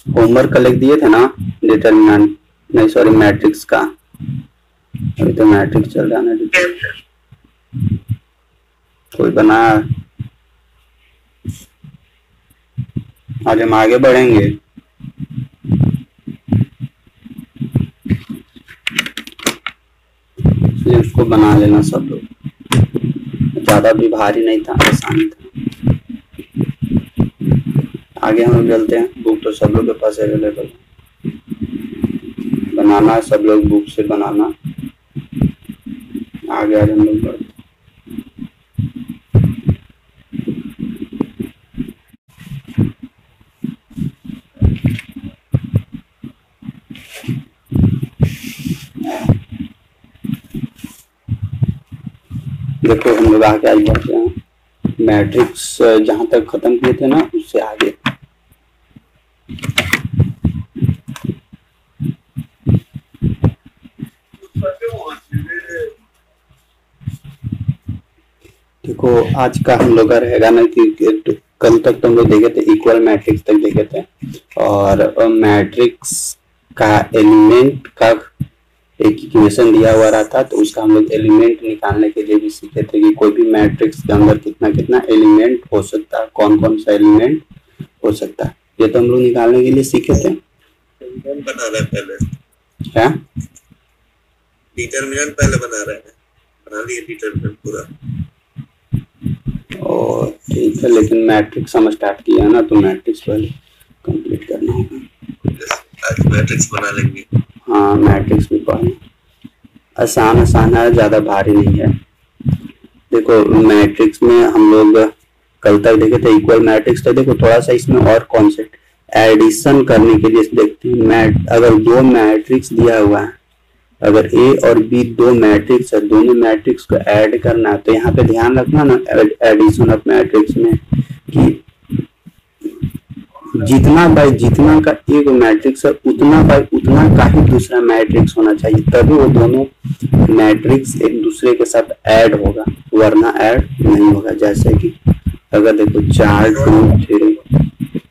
Homework का लिख दिए थे ना डिटरमिनेंट, नहीं सॉरी मैट्रिक्स का। अभी तो मैट्रिक्स चल रहा है ना। कोई बना? आज हम आगे बढ़ेंगे। इसलिए उसको बना लेना सब लोग, ज्यादा भी भारी नहीं था, आसान था। आगे हम लोग चलते हैं। बुक तो सब लोग के पास अवेलेबल है, बनाना है सब लोग बुक से बनाना। आगे आज हम लोग बढ़ते हैं। देखो हम लोग आगे आज बढ़ते हैं। मैट्रिक्स जहां तक खत्म किए थे ना उससे आगे। देखो आज का हम लोग का रहेगा ना कि कल तक तो हम लोग देखे थे इक्वल मैट्रिक्स तक देखे थे, और मैट्रिक्स का एलिमेंट का एक इक्वेशन दिया हुआ रहता, तो उसका हम लोग एलिमेंट निकालने के लिए भी सीखे थे कि कोई भी मैट्रिक्स के अंदर कितना कितना एलिमेंट हो सकता है, कौन कौन सा एलिमेंट हो सकता है, ये तो हम लोग निकालने के लिए सीखे थे। बना रहे पहले क्या डिटरमिनेंट पहले बना रहे हैं, बना लिए डिटरमिनेंट पूरा। और ठीक है, लेकिन मैट्रिक्स हम स्टार्ट किया ना, तो मैट्रिक्स पहले कंप्लीट करना होगा। आज मैट्रिक्स बना लेंगे। हाँ मैट्रिक्स भी पढ़ना आसान आसान है, ज्यादा भारी नहीं है। देखो मैट्रिक्स में हम लोग कल तक देखे थे इक्वल मैट्रिक्स, तो देखो थोड़ा सा इसमें और कॉन्सेप्ट एडिशन करने के लिए देखते हैं। अगर दो मैट्रिक्स दिया हुआ है, अगर ए और बी दो मैट्रिक्स है, दोनों मैट्रिक्स को ऐड करना है, तो यहाँ पे ध्यान रखना ना एडिशन ऑफ मैट्रिक्स में कि जितना बाय जितना का एक मैट्रिक्स है उतना बाय उतना का ही दूसरा मैट्रिक्स होना चाहिए, तभी वो दोनों मैट्रिक्स एक दूसरे के साथ ऐड होगा, वरना ऐड नहीं होगा। जैसे कि अगर देखो 4 2 3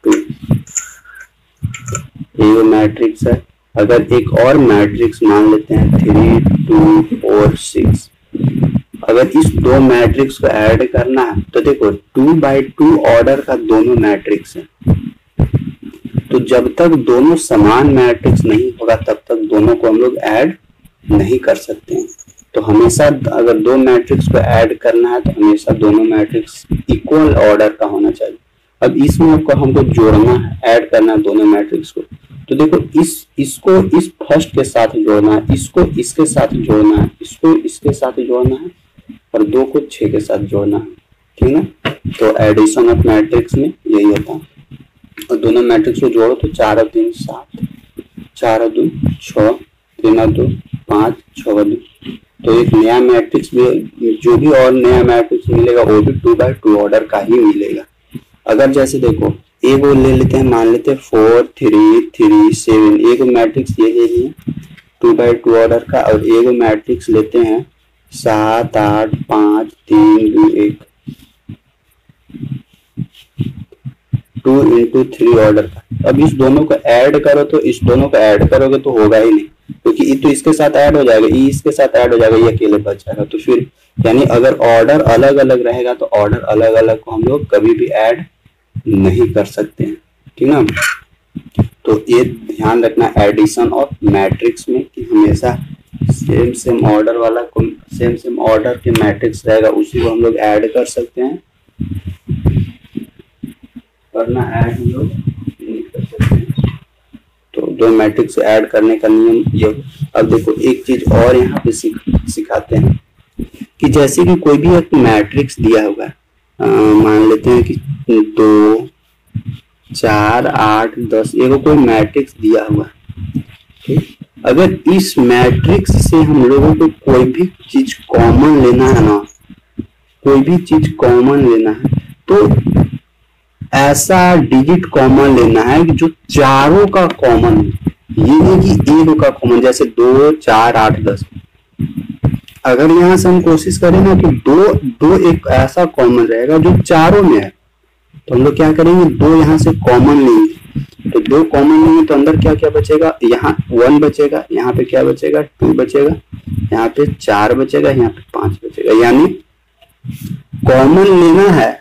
2 ये मैट्रिक्स है, अगर एक और मैट्रिक्स मान लेते हैं 3 2 4 6, अगर इस दो मैट्रिक्स को ऐड करना है तो देखो 2x2 ऑर्डर का दोनों मैट्रिक्स है, तो जब तक दोनों समान मैट्रिक्स नहीं होगा तब तक दोनों को हम लोग ऐड नहीं कर सकते हैं। तो हमेशा अगर दो मैट्रिक्स को ऐड करना है तो हमेशा दोनों मैट्रिक्स इक्वल ऑर्डर का होना चाहिए। अब इसमें हमको जोड़ना है, ऐड करना है दोनों मैट्रिक्स को, तो देखो इसको इस फर्स्ट के साथ जोड़ना है, इसको इसके साथ जोड़ना है, इसको इसके साथ जोड़ना है, और 2 को 6 के साथ जोड़ना है, ठीक है। तो एडिशन ऑफ मैट्रिक्स में यही होता है। और दोनों मैट्रिक्स को जोड़ो तो 4 और 3 7, 4 और 2 6, 3 और 2 5, 6 और 2, तो एक नया मैट्रिक्स भी, जो भी और नया मैट्रिक्स मिलेगा वो भी 2x2 ऑर्डर का ही मिलेगा। अगर जैसे देखो एक वो ले लेते हैं, मान लेते हैं 4 3 3 7, एक मैट्रिक्स ये ले लिए 2x2 ऑर्डर का, और एक मैट्रिक्स लेते हैं 7 8 5 3 2 1, 2 into 3 ऑर्डर का। अब इस दोनों को ऐड करो, तो इस दोनों को ऐड करोगे तो होगा ही नहीं, क्योंकि ये तो इसके साथ ऐड हो जाएगा, ये इसके साथ ऐड हो जाएगा, ये अकेले बच जाएगा। तो फिर यानी अगर ऑर्डर अलग अलग रहेगा तो ऑर्डर अलग अलग को हम लोग कभी भी ऐड नहीं कर सकते हैं, ठीक ना। तो ये ध्यान रखना एडिशन ऑफ मैट्रिक्स में कि हमेशा सेम ऑर्डर वाला को सेम ऑर्डर के मैट्रिक्स रहेगा, उसी को हम लोग ऐड कर सकते हैं, वरना ऐड हम लोग नहीं कर सकते हैं। तो दो मैट्रिक्स ऐड करने का नियम ये। अब देखो एक चीज और यहाँ पे सिखाते हैं कि जैसे कि कोई भी एक मैट्रिक्स दिया हुआ है, मान लेते हैं कि 2 4 8 10, ये कोई मैट्रिक्स दिया हुआ है, ठीक। अगर इस मैट्रिक्स से हम लोगों को कोई भी चीज कॉमन लेना है ना, कोई भी चीज कॉमन लेना है, तो ऐसा डिजिट कॉमन लेना है कि जो चारों का कॉमन है, ये नहीं कि एक का कॉमन, जैसे 2 4 8 10। अगर यहाँ से हम कोशिश करें ना कि दो एक ऐसा कॉमन रहेगा जो चारों में है, तो हम लोग क्या करेंगे, 2 यहाँ से कॉमन लेंगे, तो दो कॉमन लेंगे तो अंदर क्या क्या बचेगा, यहाँ 1 बचेगा, यहाँ पे क्या बचेगा 2 बचेगा, यहाँ पे 4 बचेगा, यहाँ पे 5 बचेगा। यानी कॉमन लेना है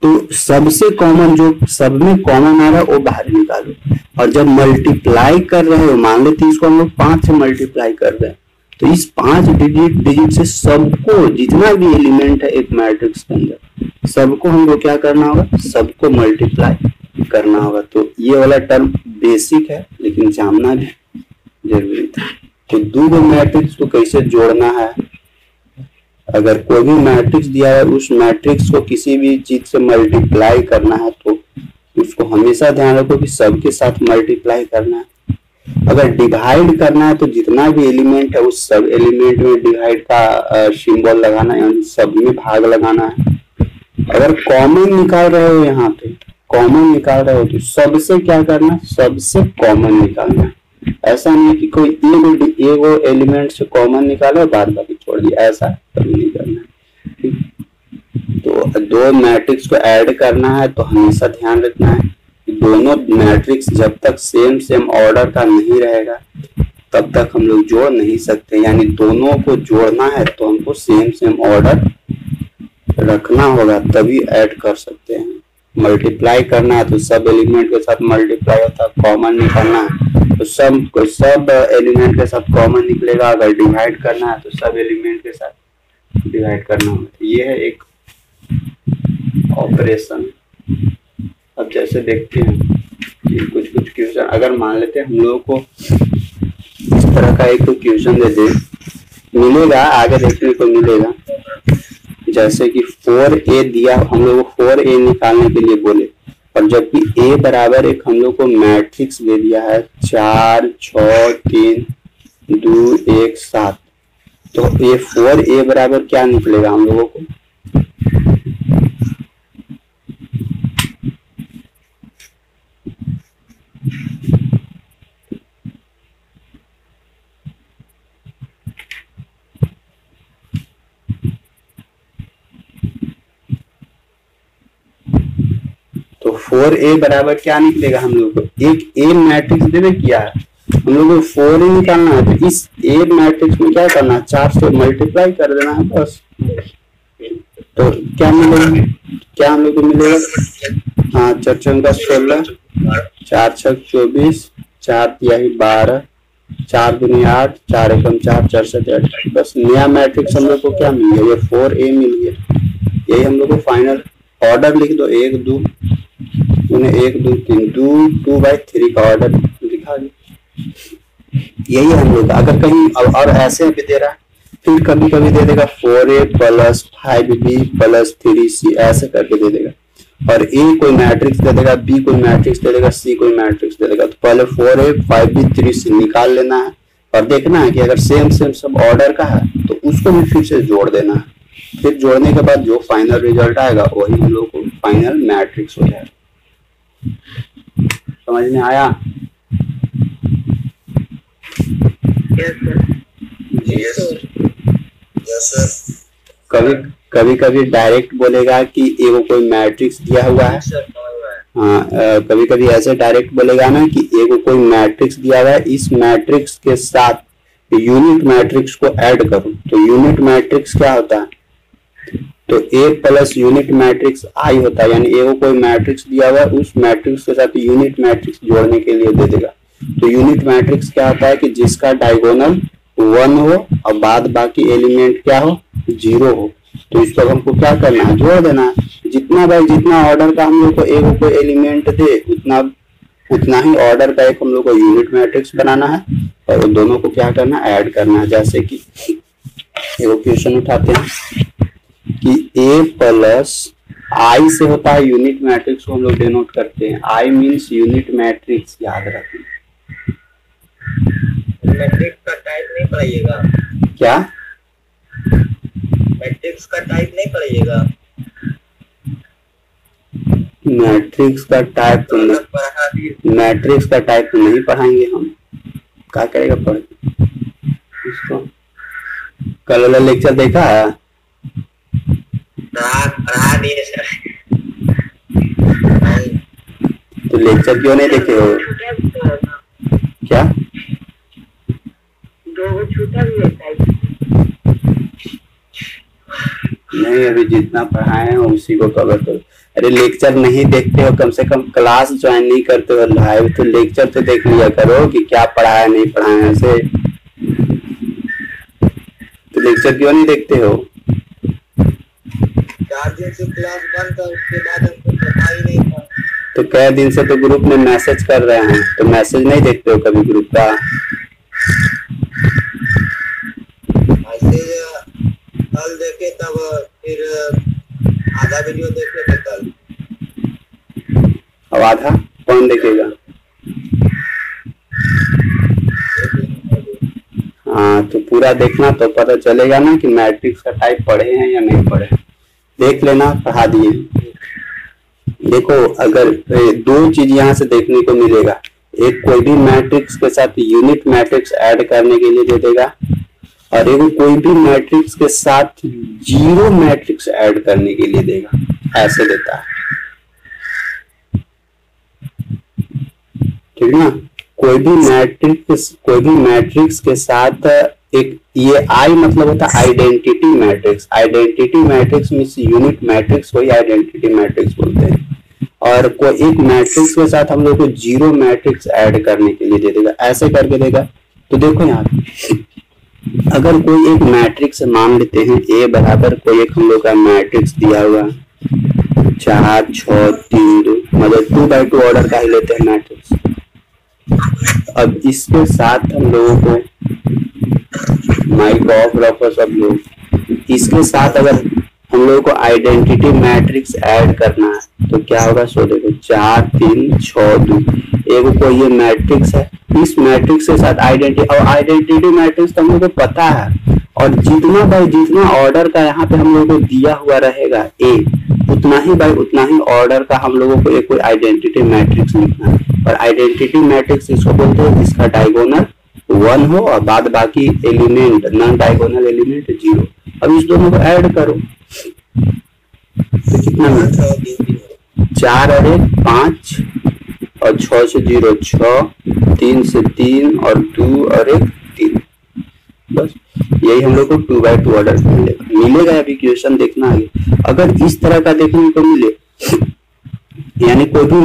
तो सबसे कॉमन जो सब में कॉमन आ रहा है वो बाहर निकालो। और जब मल्टीप्लाई कर रहे हो, मान लेते हैं इसको हम लोग 5 से मल्टीप्लाई कर रहे हैं, तो इस 5 डिजिट से सबको, जितना भी एलिमेंट है एक मैट्रिक्स के अंदर, सबको हमको क्या करना होगा, सबको मल्टीप्लाई करना होगा। तो ये वाला टर्म बेसिक है लेकिन जानना भी जरूरी था। तो दो मैट्रिक्स को कैसे जोड़ना है, अगर कोई भी मैट्रिक्स दिया है उस मैट्रिक्स को किसी भी चीज से मल्टीप्लाई करना है तो उसको हमेशा ध्यान रखो कि सबके साथ मल्टीप्लाई करना है। अगर डिवाइड करना है तो जितना भी एलिमेंट है उस सब एलिमेंट में डिवाइड का सिंबल लगाना है, यानी सब में भाग लगाना है। अगर कॉमन निकाल रहे हो, यहाँ पे कॉमन निकाल रहे हो तो सबसे क्या करना, सबसे कॉमन निकालना है। ऐसा नहीं कि कोई एगो एलिमेंट से कॉमन निकालो बाद बाकी छोड़ दिया, ऐसा कभी नहीं करना है। तो दो मैट्रिक्स को ऐड करना है तो हमेशा ध्यान रखना है कि दोनों मैट्रिक्स जब तक सेम ऑर्डर का नहीं रहेगा तब तक हम लोग जोड़ नहीं सकते। यानी दोनों को जोड़ना है तो हमको सेम ऑर्डर रखना होगा तभी ऐड कर सकते हैं। मल्टीप्लाई करना है तो सब एलिमेंट के साथ मल्टीप्लाई होता है, कॉमन निकालना है तो सब एलिमेंट के साथ कॉमन निकलेगा। अगर डिवाइड करना है तो सब एलिमेंट के साथ डिवाइड करना होगा। ये है एक ऑपरेशन। अब जैसे देखते हैं कि कुछ क्वेश्चन अगर मान लेते हैं हम लोगों को इस तरह का एक क्वेश्चन दे दे, मिलेगा आगे देखने को मिलेगा। जैसे कि 4a दिया, हम लोग को 4a निकालने के लिए बोले, और जबकि a बराबर एक हम लोग को मैट्रिक्स दे दिया है 4 6 3 2 1 7, तो ये 4a बराबर क्या निकलेगा हम लोगों को, तो 4a बराबर क्या निकलेगा हम लोग को, एक a मैट्रिक्स देवे किया है हम लोग को 4a निकालना है, तो इस a मैट्रिक्स में क्या करना है 4 से मल्टीप्लाई कर देना है बस। तो क्या मिलेगा, क्या हम लोग को मिलेगा, हाँ 4 4 का 16, 4 6 24, 4 तिहाई 12, 4 दूनी 8, 4 एकम 4, 4 7 8, बस नया मैट्रिक्स हम लोग को क्या मिल गया, ये 4a मिल गया। यही हम लोग को फाइनल ऑर्डर लिख दो, 1 2 1 2 3 2/3 का ऑर्डर लिखा गया। यही हम लोग अगर कहीं और ऐसे भी दे रहा है, फिर कभी कभी दे देगा 4a + 5b + 3c ऐसे करके दे देगा, और a कोई मैट्रिक्स दे देगा, b कोई मैट्रिक्स दे देगा, c कोई मैट्रिक्स दे देगा। तो पहले 4a 5b 3c निकाल लेना है और देखना है कि अगर सेम सब ऑर्डर का है तो उसको भी फिर से जोड़ देना है। फिर जोड़ने के बाद जो फाइनल रिजल्ट आएगा वही हम लोग को फाइनल मैट्रिक्स हो जाएगा। समझ में आया? कभी डायरेक्ट बोलेगा कि एगो कोई मैट्रिक्स दिया हुआ है, हाँ कभी कभी ऐसे डायरेक्ट बोलेगा ना कि एगो कोई मैट्रिक्स दिया हुआ है, इस मैट्रिक्स के साथ यूनिट मैट्रिक्स को ऐड करो। तो यूनिट मैट्रिक्स क्या होता है, तो a + यूनिट मैट्रिक्स i होता है, यानी एगो कोई मैट्रिक्स दिया हुआ है उस मैट्रिक्स के साथ यूनिट मैट्रिक्स जोड़ने के लिए दे देगा। तो यूनिट मैट्रिक्स क्या होता है कि जिसका डायगोनल 1 हो और बाद बाकी एलिमेंट क्या हो 0 हो। तो इस पर हमको क्या करना है, जोड़ देना है। जितना बाई जितना ऑर्डर का हम लोग को एगो कोई एलिमेंट दे उतना ही ऑर्डर का एक हम लोग को यूनिट मैट्रिक्स बनाना है और दोनों को क्या करना है, ऐड करना है। जैसे कि एगो क्वेश्चन उठाते हैं कि a + i से होता है यूनिट मैट्रिक्स को हम लोग डिनोट करते हैं। i मींस यूनिट मैट्रिक्स, याद रखें। मैट्रिक्स का टाइप नहीं पढ़ाइएगा क्या, मैट्रिक्स का टाइप नहीं पढ़ाइएगा, मैट्रिक्स का टाइप तो नहीं, मैट्रिक्स का टाइप तो नहीं पढ़ाएंगे हम, क्या करेगा पढ़ इसको। कल वाला लेक्चर देखा है, तो लेक्चर क्यों नहीं देखे हो? क्या नहीं, अभी जितना पढ़ाए हैं उसी को कवर करो। अरे लेक्चर नहीं देखते हो, कम से कम क्लास ज्वाइन नहीं करते हो लाइव, तो लेक्चर तो देख लिया करो कि क्या पढ़ाया नहीं पढ़ाया ऐसे। तो लेक्चर क्यों नहीं देखते हो? 4 दिन से क्लास बंद था, उसके बाद हमको पता ही नहीं था। तो कई दिन से तो ग्रुप में मैसेज कर रहे हैं, तो मैसेज नहीं देखते हो कभी ग्रुप का? मैसेज कल देखे, तब फिर आधा वीडियो देखे थे कल। अब आधा कौन देखेगा? हाँ, तो पूरा देखना तो पता चलेगा ना कि मैट्रिक्स का टाइप पढ़े हैं या नहीं पढ़े। देख लेना, पढ़ा दिए। देखो, अगर दो चीज यहाँ से देखने को मिलेगा, एक कोई भी मैट्रिक्स के साथ यूनिट मैट्रिक्स ऐड करने के लिए दे देगा, और एक कोई भी मैट्रिक्स के साथ जीरो मैट्रिक्स ऐड करने के लिए देगा, ऐसे देता है। ठीक है ना? कोई भी मैट्रिक्स के साथ एक, ये आई मतलब होता है identity matrix. Identity matrix means unit matrix को ही आइडेंटिटी मैट्रिक्स बोलते हैं। और कोई एक मैट्रिक्स के साथ हम लोग को जीरो मैट्रिक्स ऐड करने के लिए दे देगा, ऐसे करके देगा। तो देखो यहाँ अगर कोई एक मैट्रिक्स मान लेते हैं ए बराबर कोई एक हम लोग का मैट्रिक्स दिया हुआ 4 6 3 2, मतलब 2x2 ऑर्डर का ही लेते हैं मैट्रिक्स। अब इसके साथ हम लोगों को माइक ऑफ रखो सब लोग, इसके साथ अगर हम लोगों को आइडेंटिटी मैट्रिक्स ऐड करना है तो क्या होगा? सो देखो 4 3 6 2, एगो कोई ये मैट्रिक्स है, इस मैट्रिक्स के साथ आइडेंटिटी मैट्रिक्स तो हम लोग को पता है, और जितना ऑर्डर का यहाँ पे हम लोगों को दिया हुआ रहेगा ए, उतना ही ऑर्डर का हम लोगों को एक कोई आइडेंटिटी मैट्रिक्स लिखना है। और आइडेंटिटी मैट्रिक्स इसको बोलते हैं जिसका डायगोनल 1 हो और बाद बाकी एलिमेंट नॉन डायगोनल एलिमेंट 0। अब इस दोनों को ऐड करो तो कितना मिलता है? 4 और 1 5 और 6 से 0 6, 3 से 3 और 2 और 1 3। बस यही हम लोग को 2x2 ऑर्डर मिलेगा। अभी क्वेश्चन देखना है, अगर इस तरह का देखने को मिले, यानी कोई भी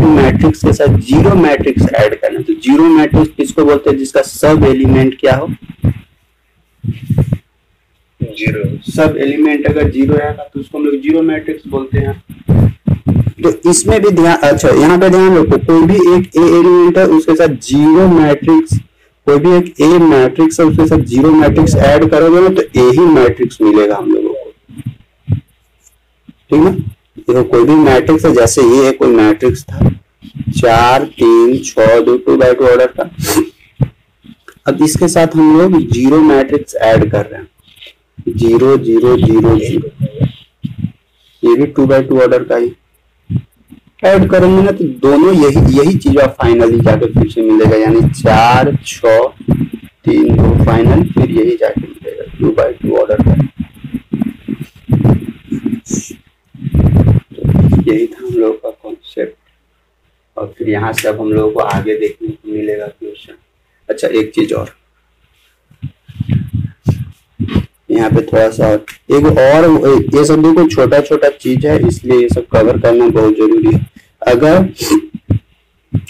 मैट्रिक्स के साथ जीरो मैट्रिक्स ऐड करना, तो जीरो मैट्रिक्स किसको बोलते हैं? जिसका सब एलिमेंट क्या हो? जीरो। सब एलिमेंट अगर जीरो रहेगा तो उसको हम लोग जीरो मैट्रिक्स बोलते हैं। तो इसमें भी ध्यान, अच्छा यहाँ पे ध्यान रखो, कोई भी एक ए एलिमेंट है उसके साथ जीरो मैट्रिक्स, कोई भी एक ए मैट्रिक्स है उसके साथ जीरो मैट्रिक्स ऐड करोगे ना तो ए ही मैट्रिक्स मिलेगा हम लोगों को। ठीक है? देखो कोई भी मैट्रिक्स है, जैसे ये कोई मैट्रिक्स था 4 3 6 2 2x2 ऑर्डर का, अब इसके साथ हम लोग जीरो मैट्रिक्स ऐड कर रहे हैं 0 0 0 0, ये भी 2x2 ऑर्डर का ही ऐड करेंगे ना तो दोनों यही चीज आप फाइनली जाकर फिर से मिलेगा, यानी 4 6 3 2 फाइनल फिर यही जाके मिलेगा 2x2 ऑर्डर का। यही था हम लोग का कॉन्सेप्ट, और फिर यहाँ से अब हम लोगों को आगे देखने को मिलेगा क्वेश्चन। अच्छा एक चीज और यहाँ पे थोड़ा सा एक और, ये सब देखो छोटा छोटा चीज है इसलिए ये सब कवर करना बहुत जरूरी है। अगर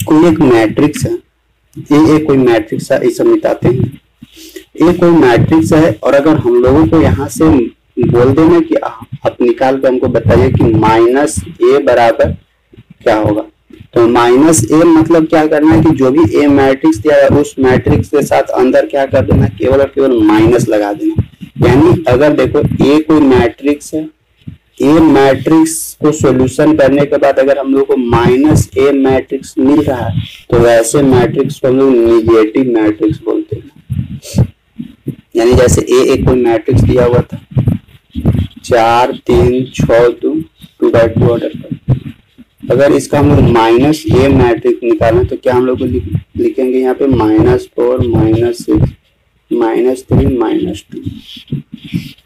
कोई एक मैट्रिक्स है, ये कोई मैट्रिक्स है, ये सब मिटाते हैं, ये कोई मैट्रिक्स है, और अगर हम लोगों को यहाँ से बोल देना कि आप निकाल के हमको बताइए कि माइनस ए बराबर क्या होगा, तो माइनस ए मतलब क्या करना है कि जो भी ए मैट्रिक्स दिया है उस मैट्रिक्स के साथ अंदर क्या कर देना, केवल और केवल माइनस लगा देना। यानी अगर देखो ए कोई मैट्रिक्स है, ए मैट्रिक्स को सॉल्यूशन करने के बाद अगर हम लोग को माइनस ए मैट्रिक्स मिल रहा है तो वैसे मैट्रिक्स को हम लोग निगेटिव मैट्रिक्स बोलते हैं। यानी जैसे ए एक कोई मैट्रिक्स दिया हुआ था 4 3 6 2 2x2 ऑर्डर का, अगर इसका हम लोग माइनस ए मैट्रिक्स निकालें तो क्या हम लोग को लिखेंगे यहाँ पे -4 -6 -3 -2।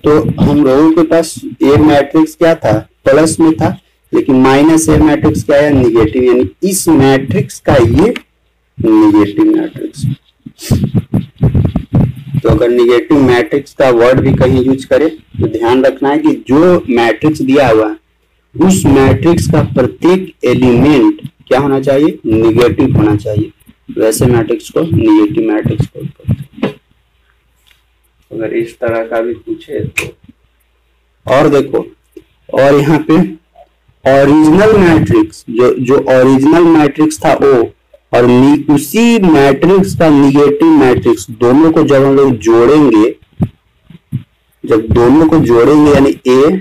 तो हम लोगों के पास ए मैट्रिक्स क्या था, प्लस में था, लेकिन माइनस ए मैट्रिक्स क्या है, निगेटिव, यानी इस मैट्रिक्स का ये निगेटिव मैट्रिक्स। तो अगर निगेटिव मैट्रिक्स का वर्ड भी कहीं यूज करे तो ध्यान रखना है कि जो मैट्रिक्स दिया हुआ है उस मैट्रिक्स का प्रत्येक एलिमेंट क्या होना चाहिए, निगेटिव होना चाहिए। वैसे मैट्रिक्स को निगेटिव मैट्रिक्स बोलते हैं। अगर इस तरह का भी पूछे तो, और देखो, और यहाँ पे ओरिजिनल मैट्रिक्स, जो ओरिजिनल मैट्रिक्स था वो और उसी मैट्रिक्स का निगेटिव मैट्रिक्स, दोनों को जब हम लोग जोड़ेंगे, जब दोनों को जोड़ेंगे यानी ए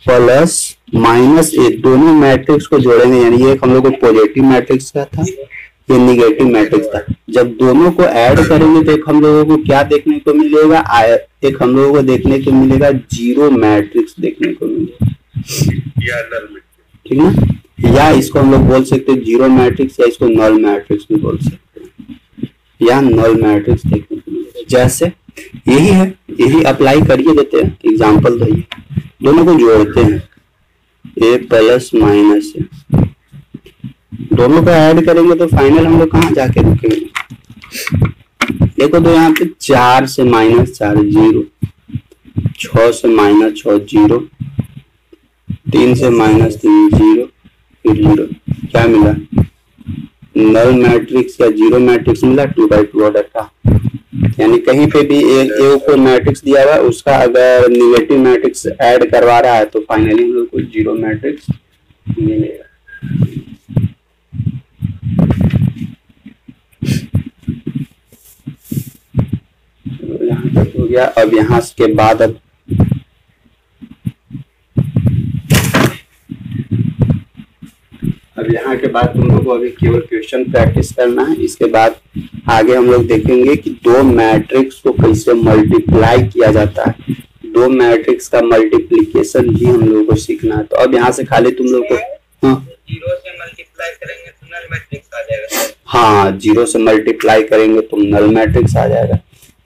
प्लस माइनस ए, दोनों मैट्रिक्स को जोड़ेंगे, यानी ये हम लोग को पॉजिटिव मैट्रिक्स का था, ये निगेटिव मैट्रिक्स था। जब दोनों को ऐड करेंगे तो एक हम लोगों को क्या देखने को मिलेगा, एक हम लोगों को देखने को मिलेगा जीरो मैट्रिक्स देखने को मिलेगा, ठीक ना। या इसको हम लोग बोल सकते हैं जीरो मैट्रिक्स, या इसको नल मैट्रिक्स भी बोल सकते हैं, या नल मैट्रिक्स देखने को मिलेगा। जैसे यही है, यही अप्लाई करिए, देते हैं एग्जाम्पल दे, दोनों को जोड़ते हैं ए प्लस माइनस ए, दोनों को ऐड करेंगे तो फाइनल हम लोग कहाँ जाके रुकेंगे। देखो तो यहाँ पे 4 से माइनस 4 जीरो, 6 से माइनस 6 जीरो, 3 से माइनस 3 जीरो, फिर जीरो, क्या मिला, नल मैट्रिक्स या जीरो मैट्रिक्स मिला 2/2 ऑर्डर का। यानी कहीं पे भी एक कोई मैट्रिक्स दिया हुआ है उसका अगर निगेटिव मैट्रिक्स ऐड करवा रहा है तो फाइनली हम लोग को जीरो मैट्रिक्स मिलेगा। तो यहाँ तक हो गया। अब यहाँ के बाद अब यहाँ के बाद तुम लोग को अभी केवल क्वेश्चन प्रैक्टिस करना है। इसके बाद आगे हम लोग देखेंगे कि दो मैट्रिक्स को कैसे मल्टीप्लाई किया जाता है, दो मैट्रिक्स का मल्टीप्लिकेशन भी हम लोगों को सीखना है। तो अब यहाँ से खाली तुम लोग को जीरो से मल्टीप्लाई करेंगे तो नल मैट्रिक्स आ जाएगा। हाँ, जीरो से मल्टीप्लाई करेंगे तो नल मैट्रिक्स आ जाएगा।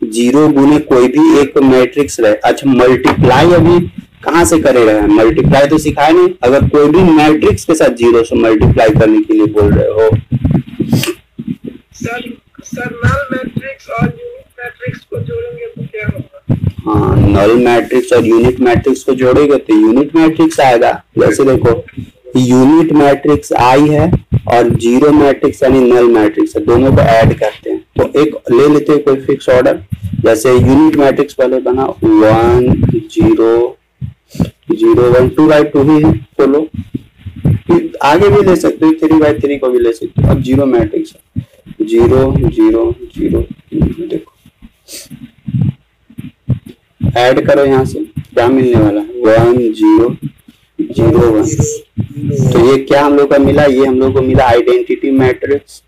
जीरो गुने कोई भी एक मैट्रिक्स रहे। अच्छा, मल्टीप्लाई अभी कहाँ से करेगा, मल्टीप्लाई तो सिखाए नहीं। अगर कोई भी मैट्रिक्स के साथ जीरो से मल्टीप्लाई करने के लिए बोल रहे हो, सर नल मैट्रिक्स और यूनिट मैट्रिक्स को जोड़ेंगे तो क्या होगा? हाँ, नल मैट्रिक्स और यूनिट मैट्रिक्स को जोड़ेंगे तो यूनिट मैट्रिक्स आएगा। जैसे देखो, यूनिट मैट्रिक्स आई है और जीरो मैट्रिक्स यानी नल मैट्रिक्स है, दोनों को ऐड करते हैं तो एक ले लेते हैं कोई फिक्स ऑर्डर। जैसे यूनिट मैट्रिक्स पहले बना 1 0 0 1 2/2 ही है, बोलो आगे भी ले सकते हो, 3/3 को भी ले सकते हो। अब जीरो मैट्रिक्स है 0 0 0, देखो ऐड करो, यहाँ से क्या मिलने वाला 1 0 0 1। तो ये क्या हम लोग का मिला, ये हम लोग को मिला आइडेंटिटी मैट्रिक्स।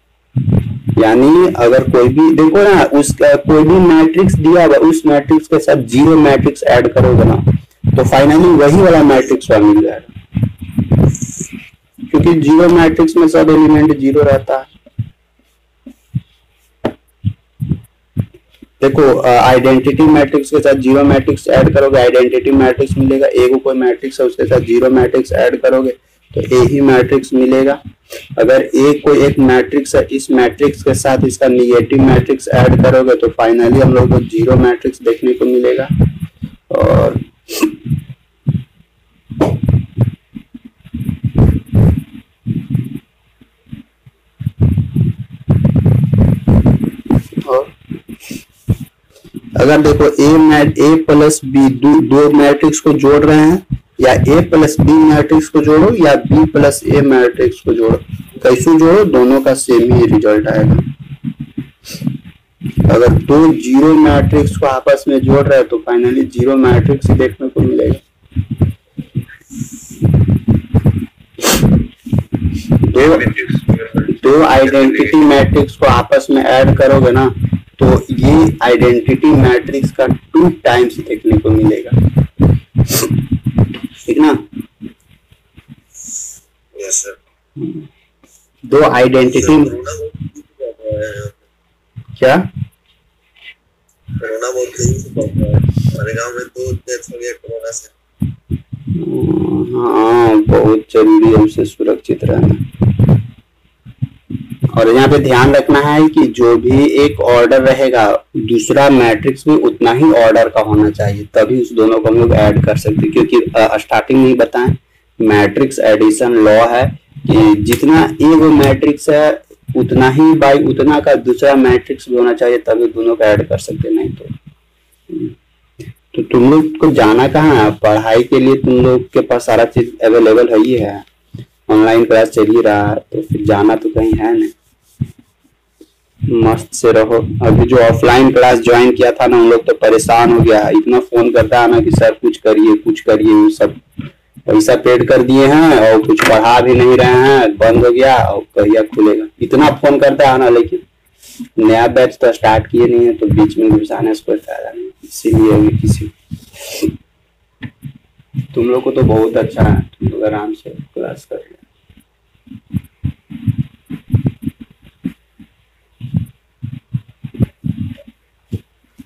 यानी अगर कोई भी देखो ना, उसका कोई भी मैट्रिक्स दिया हुआ उस मैट्रिक्स के साथ जीरो मैट्रिक्स ऐड करोगे ना तो फाइनली वही वाला मैट्रिक्स मिल जाएगा, क्योंकि जीरो मैट्रिक्स में सब एलिमेंट जीरो रहता है। देखो, आइडेंटिटी मैट्रिक्स के साथ जीरो मैट्रिक्स ऐड करोगे आइडेंटिटी मैट्रिक्स मिलेगा। एक कोई मैट्रिक्स है उसके साथ जीरो मैट्रिक्स ऐड करोगे तो ए ही मैट्रिक्स मिलेगा। अगर कोई एक मैट्रिक्स है, इस मैट्रिक्स के साथ इसका निगेटिव मैट्रिक्स ऐड करोगे तो फाइनली हम लोग को जीरो मैट्रिक्स देखने को मिलेगा। और अगर देखो ए प्लस बी दो मैट्रिक्स को जोड़ रहे हैं, या ए प्लस बी मैट्रिक्स को जोड़ो या बी प्लस ए मैट्रिक्स को जोड़ो, कैसे जोड़ो दोनों का सेम ही रिजल्ट आएगा। अगर दो जीरो मैट्रिक्स को आपस में जोड़ रहे हैं तो फाइनली जीरो मैट्रिक्स देखने को मिलेगा। दो आइडेंटिटी मैट्रिक्स को आपस में ऐड करोगे ना तो ये आइडेंटिटी मैट्रिक्स का 2 टाइम्स देखने को मिलेगा, ठीक ना। Yes sir. दो आइडेंटिटी क्या कोरोना बहुत हमारे गांव में तो डेथ हो गया कोरोना से। हाँ, बहुत जरूरी है उसे सुरक्षित रहना। और यहाँ पे ध्यान रखना है कि जो भी एक ऑर्डर रहेगा दूसरा मैट्रिक्स भी उतना ही ऑर्डर का होना चाहिए, तभी उस दोनों को हम लोग ऐड कर सकते हैं। क्योंकि स्टार्टिंग में ही बताएं, मैट्रिक्स एडिशन लॉ है कि जितना एक मैट्रिक्स है उतना ही बाई उतना का दूसरा मैट्रिक्स भी होना चाहिए, तभी दोनों को ऐड कर सकते। नहीं तो तुम लोग को जाना कहाँ है? पढ़ाई के लिए तुम लोग के पास सारा चीज अवेलेबल है ही है, ऑनलाइन क्लास चल ही रहा है, तो फिर जाना तो कहीं है नहीं। मस्त से रहो। अभी जो ऑफलाइन क्लास ज्वाइन किया था ना, उन लोग तो परेशान हो गया, इतना फोन करता है ना कि सर कुछ करिए कुछ करिए। वो सब पैसा पेड कर दिए हैं और कुछ पढ़ा भी नहीं रहे हैं, बंद हो गया और कहिया खुलेगा। इतना फोन करता है ना, लेकिन नया बैच तो स्टार्ट किए नहीं है, तो बीच में घुसाने से कोई फायदा नहीं। इसीलिए अभी किसी तुम लोग को तो बहुत अच्छा है, तुम लोग आराम से क्लास कर ले।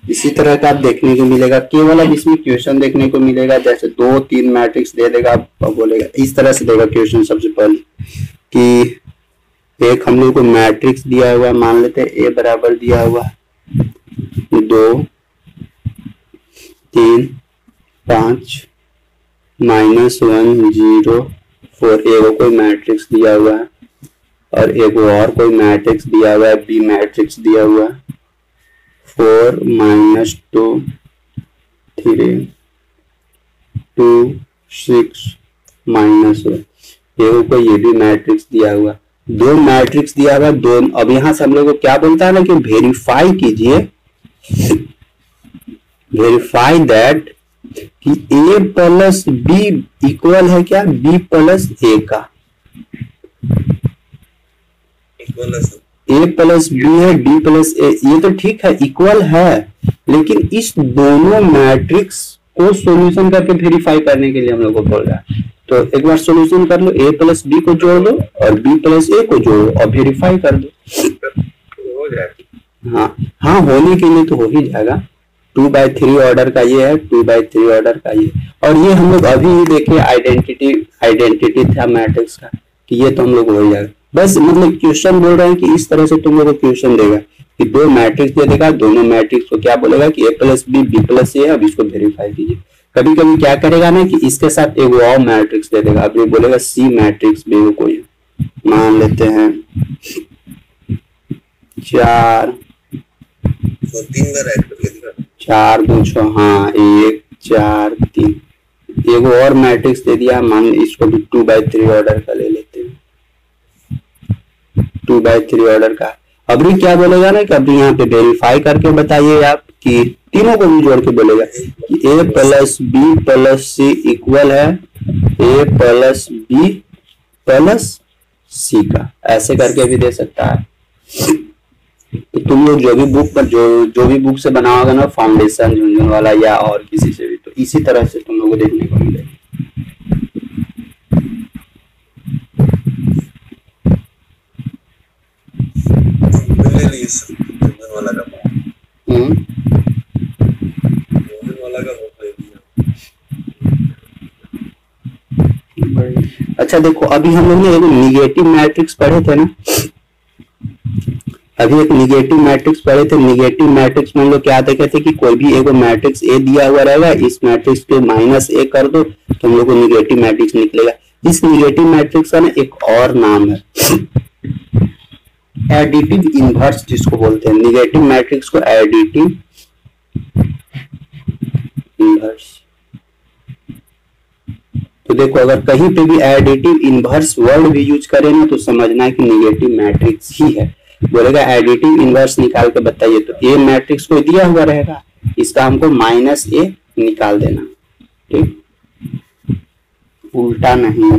इसी तरह का आप देखने को मिलेगा, केवल अब इसमें क्वेश्चन देखने को मिलेगा। जैसे 2-3 मैट्रिक्स दे देगा, आप बोलेगा इस तरह से देगा क्वेश्चन। सबसे पहले कि एक हम लोग को मैट्रिक्स दिया हुआ है, मान लेते हैं ए बराबर दिया हुआ है 2, 3, 5, -1, 0, 4। एगो कोई मैट्रिक्स दिया हुआ है और एगो और कोई मैट्रिक्स दिया हुआ है, बी मैट्रिक्स दिया हुआ है 4, -2, 3, 2, 6, -1। एगो को ये भी मैट्रिक्स दिया हुआ, 2 मैट्रिक्स दिया हुआ, 2। अब यहाँ से हम लोग को क्या बोलता है ना कि वेरीफाई कीजिए, वेरीफाई दैट कि a प्लस b इक्वल है क्या b प्लस a का। a प्लस b है, d प्लस a, ये तो ठीक है, इक्वल है। लेकिन इस दोनों मैट्रिक्स को सॉल्यूशन करके वेरीफाई करने के लिए हम लोग को बोल रहा है। तो एक बार सॉल्यूशन कर लो, a प्लस b को जोड़ दो और b प्लस a को जोड़ो और वेरीफाई कर दो, हो जाएगा। हाँ, होने के लिए तो हो ही जाएगा। 2/3 ऑर्डर का ये है, 2/3 ऑर्डर का ये। और ये हम लोग अभी ही देखे आइडेंटिटी था मैट्रिक्स का, कि ये तो हम लोग हो ही जाएगा। बस मतलब क्वेश्चन बोल रहे हैं कि इस तरह से तुम लोग को क्वेश्चन देगा कि 2 मैट्रिक्स दे देगा, दोनों मैट्रिक्स को क्या बोलेगा कि a plus b b plus a है, अब इसको वेरीफाई कीजिए। कभी कभी क्या करेगा ना कि इसके साथ एक और मैट्रिक्स दे देगा, अब ये बोलेगा c मैट्रिक्स भी कोई, मान लेते हैं 4, 4, 2, 6, हाँ 1, 4, 3। एगो और मैट्रिक्स दे दिया, मान इसको भी 2/3 ऑर्डर का ले लेते हैं, 2/3 ऑर्डर का। अभी क्या बोलेगा ना कि अभी यहाँ पे वेरीफाई करके बताइए आप कि तीनों को भी जोड़ के बोलेगा कि a plus b plus c equal है a plus b plus c का। ऐसे करके भी दे सकता है। तो तुम लोग जो भी बुक पर जो भी बुक से बनाओगे ना, फाउंडेशन झुनझुन वाला या और किसी से भी, तो इसी तरह से तुम लोग को देखने को मिलेगा। अच्छा देखो, अभी हम लोग ने एक निगेटिव मैट्रिक्स पढ़े थे ना, अभी एक निगेटिव मैट्रिक्स पढ़े थे। निगेटिव मैट्रिक्स में हम लोग क्या देखे थे कि कोई भी एक मैट्रिक्स ए दिया हुआ रहेगा, इस मैट्रिक्स पे -a कर दो तो हम लोग को निगेटिव मैट्रिक्स निकलेगा। इस निगेटिव मैट्रिक्स का ना एक और नाम है एडिटिव इनवर्स, जिसको बोलते हैं। निगेटिव मैट्रिक्स को एडिटिव इनवर्स। तो देखो, अगर कहीं पे भी एडिटिव इनवर्स वर्ड भी यूज करें ना, तो समझना है कि निगेटिव मैट्रिक्स ही है। बोलेगा एडिटिव इनवर्स निकाल के बताइए, तो ए मैट्रिक्स को दिया हुआ रहेगा, इसका हमको -a निकाल देना, ठीक, उल्टा नहीं।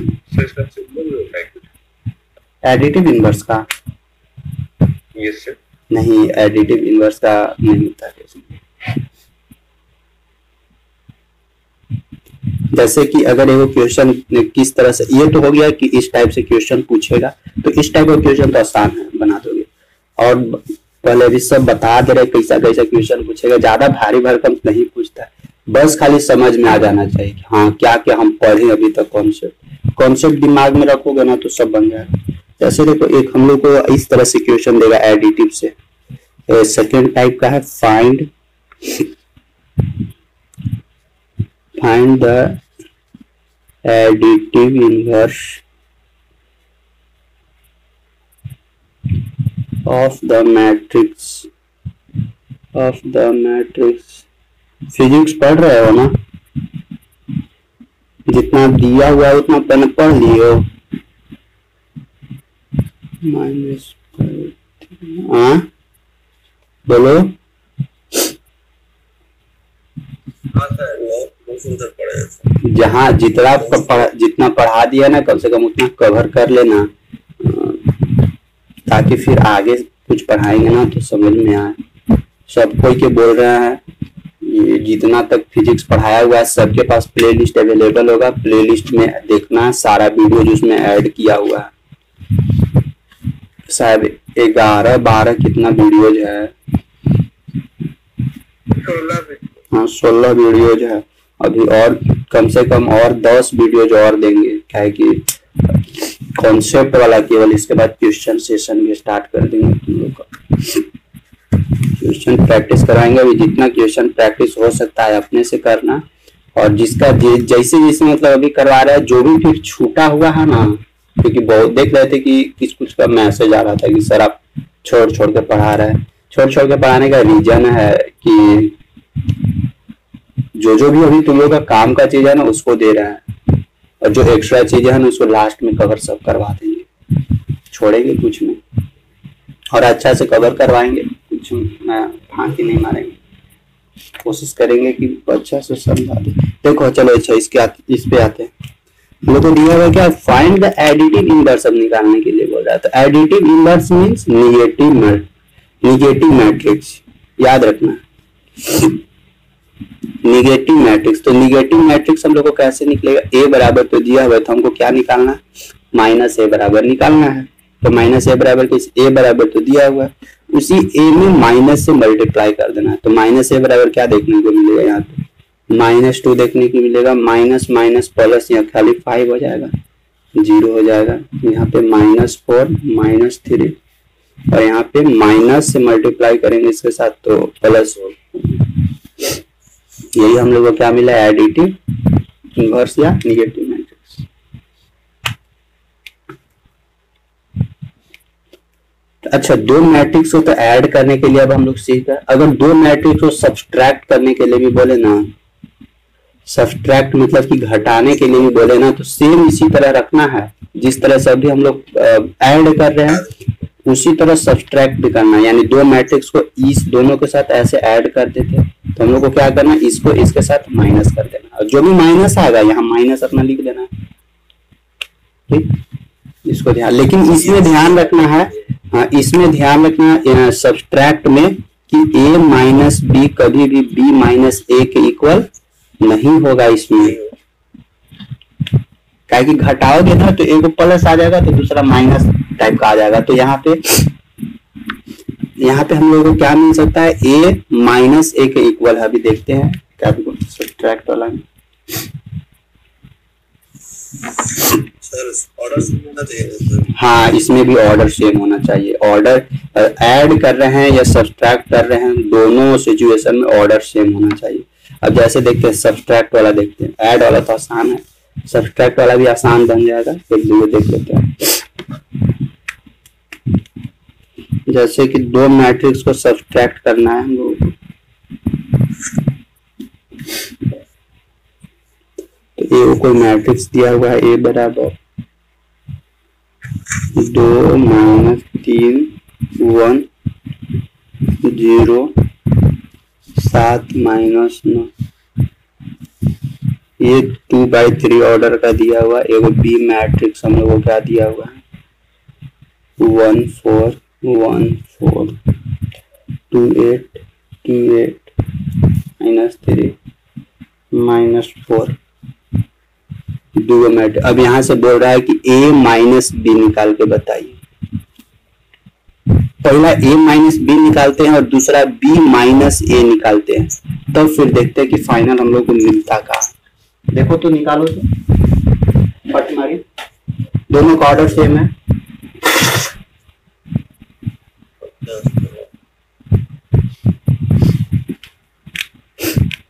एडिटिव इनवर्स का नहीं, एडिटिव इनवर्स का नहीं होता। जैसे कि अगर एक क्वेश्चन किस तरह से, ये तो हो गया कि इस टाइप से क्वेश्चन पूछेगा, तो इस टाइप का क्वेश्चन तो आसान है, बना दोगे। और पहले भी सब बता दे रहे कैसा कैसा क्वेश्चन पूछेगा, ज्यादा भारी भरकम नहीं पूछता, बस खाली समझ में आ जाना चाहिए कि हाँ क्या क्या हम पढ़े अभी तक। कॉन्सेप्ट दिमाग में रखोगे ना तो सब बन जाएगा। जैसे देखो एक हम लोग को इस तरह से क्वेश्चन देगा एडिटिव से। सेकेंड टाइप का है find the additive inverse of the matrix physics पढ़ रहे हो ना, जितना दिया हुआ है उतना पहले पढ़ लियो। माइनस बोलो। जहाँ जितना पढ़ा दिया ना कम से कम उतना कवर कर लेना, ताकि फिर आगे कुछ पढ़ाएंगे ना तो समझ में आए। सब कोई के बोल रहे हैं ये जितना तक फिजिक्स पढ़ाया हुआ है सबके पास प्लेलिस्ट अवेलेबल होगा, प्लेलिस्ट में देखना है सारा वीडियो जो उसमें ऐड किया हुआ है। शायद 11-12 कितना वीडियोज है, 16 वीडियोज है। अभी और कम से कम और 10 वीडियोज और देंगे, क्या है कि कॉन्सेप्ट वाला केवल, इसके बाद क्वेश्चन सेशन भी स्टार्ट कर देंगे। तुम लोग का क्वेश्चन प्रैक्टिस कराएंगे। अभी जितना क्वेश्चन प्रैक्टिस हो सकता है अपने से करना, और जिसका जैसे मतलब अभी करवा रहा है, जो भी फिर छूटा हुआ है ना, क्योंकि बहुत देख रहे थे कि कुछ का मैसेज आ रहा था कि सर आप छोड़ के पढ़ा रहे हैं। छोड़ के पढ़ाने का रीजन है कि जो भी अभी तुम लोग का काम का चीज है ना उसको दे रहा है, और जो एक्स्ट्रा चीजें है ना उसको लास्ट में कवर सब करवा देंगे, छोड़ेंगे कुछ नहीं, और अच्छा से कवर करवाएंगे, कुछ फांसी नहीं मारेंगे, कोशिश करेंगे कि अच्छा से समझा दे। देखो चलो अच्छा इस पे आते हैं। वो तो दिया हुआ क्या, फाइंड द एडिटिव इनवर्स अब निकालने के लिए बोल रहा है। तो additive inverse means negative matrix, याद रखना निगेटिव मैट्रिक्स। तो निगेटिव मैट्रिक्स हम लोग को कैसे निकलेगा, ए बराबर तो दिया हुआ है, तो हमको क्या निकालना है, माइनस ए बराबर निकालना है। तो माइनस ए बराबर ए बराबर तो दिया हुआ है, उसी ए में माइनस से मल्टीप्लाई कर देना है। तो माइनस ए बराबर क्या देखने को मिलेगा, यहाँ पे -2 देखने को मिलेगा। माइनस माइनस प्लस यहाँ खाली 5 हो जाएगा, 0 हो जाएगा। यहाँ पे -4 -3, और यहाँ पे माइनस से मल्टीप्लाई करेंगे इसके साथ तो प्लस हो। यही हम लोग को क्या मिला, एडिटिव इनवर्स या निगेटिव मैट्रिक्स। अच्छा, दो मैट्रिक्स को तो ऐड करने के लिए अब हम लोग सीख रहे हैं। अगर दो मैट्रिक्स को सब्सट्रैक्ट करने के लिए भी बोले ना, सब्सट्रैक्ट मतलब कि घटाने के लिए भी बोले ना, तो सेम इसी तरह रखना है। जिस तरह से अभी हम लोग ऐड कर रहे हैं उसी तरह सब्सट्रैक्ट भी करना है। यानी दो मैट्रिक्स को इस दोनों के साथ ऐसे ऐड कर देते, तो हम लोग को क्या करना है, इसको इसके साथ माइनस कर देना, और जो भी माइनस आएगा यहाँ माइनस अपना लिख देना है। ठीक, इसको ध्यान, लेकिन इसमें ध्यान रखना है, हाँ इसमें ध्यान रखना सब्सट्रैक्ट में कि a माइनस बी कभी भी b माइनस ए के इक्वल नहीं होगा इसमें। क्या कि घटाओगे ना तो एक प्लस आ जाएगा तो दूसरा माइनस टाइप का आ जाएगा। तो यहाँ पे हम लोगों को क्या मिल सकता है, a माइनस ए के इक्वल है। अभी देखते हैं क्या सब्ट्रैक्ट वाला में हाँ इसमें भी ऑर्डर सेम होना चाहिए। ऑर्डर ऐड कर रहे हैं या सब्ट्रैक्ट कर रहे हैं, दोनों सिचुएशन में ऑर्डर सेम होना चाहिए। अब जैसे देखते हैं सब्ट्रैक्ट वाला, देखते हैं ऐड वाला तो आसान है, सब्ट्रैक्ट वाला भी आसान बन जाएगा। एक दो देख लेते हैं। जैसे कि दो मैट्रिक्स को सब्ट्रैक्ट करना है हम लोगों को, तो ए कोई मैट्रिक्स दिया हुआ है, ए बराबर 2 - 3 1 0 7 - 9। ये 2/3 ऑर्डर का दिया हुआ। एगो बी मैट्रिक्स हम लोग को क्या दिया हुआ है, 1 4 1 4 2 8 2 8 -3 -4 दो मैट्रिक्स। अब यहाँ से बोल रहा है कि a माइनस बी निकाल के बताइए। पहला a माइनस बी निकालते हैं और दूसरा b माइनस ए निकालते हैं, तब फिर देखते हैं कि फाइनल हम लोग को मिलता का। देखो तो निकालो तो फट मारी, दोनों का ऑर्डर सेम है।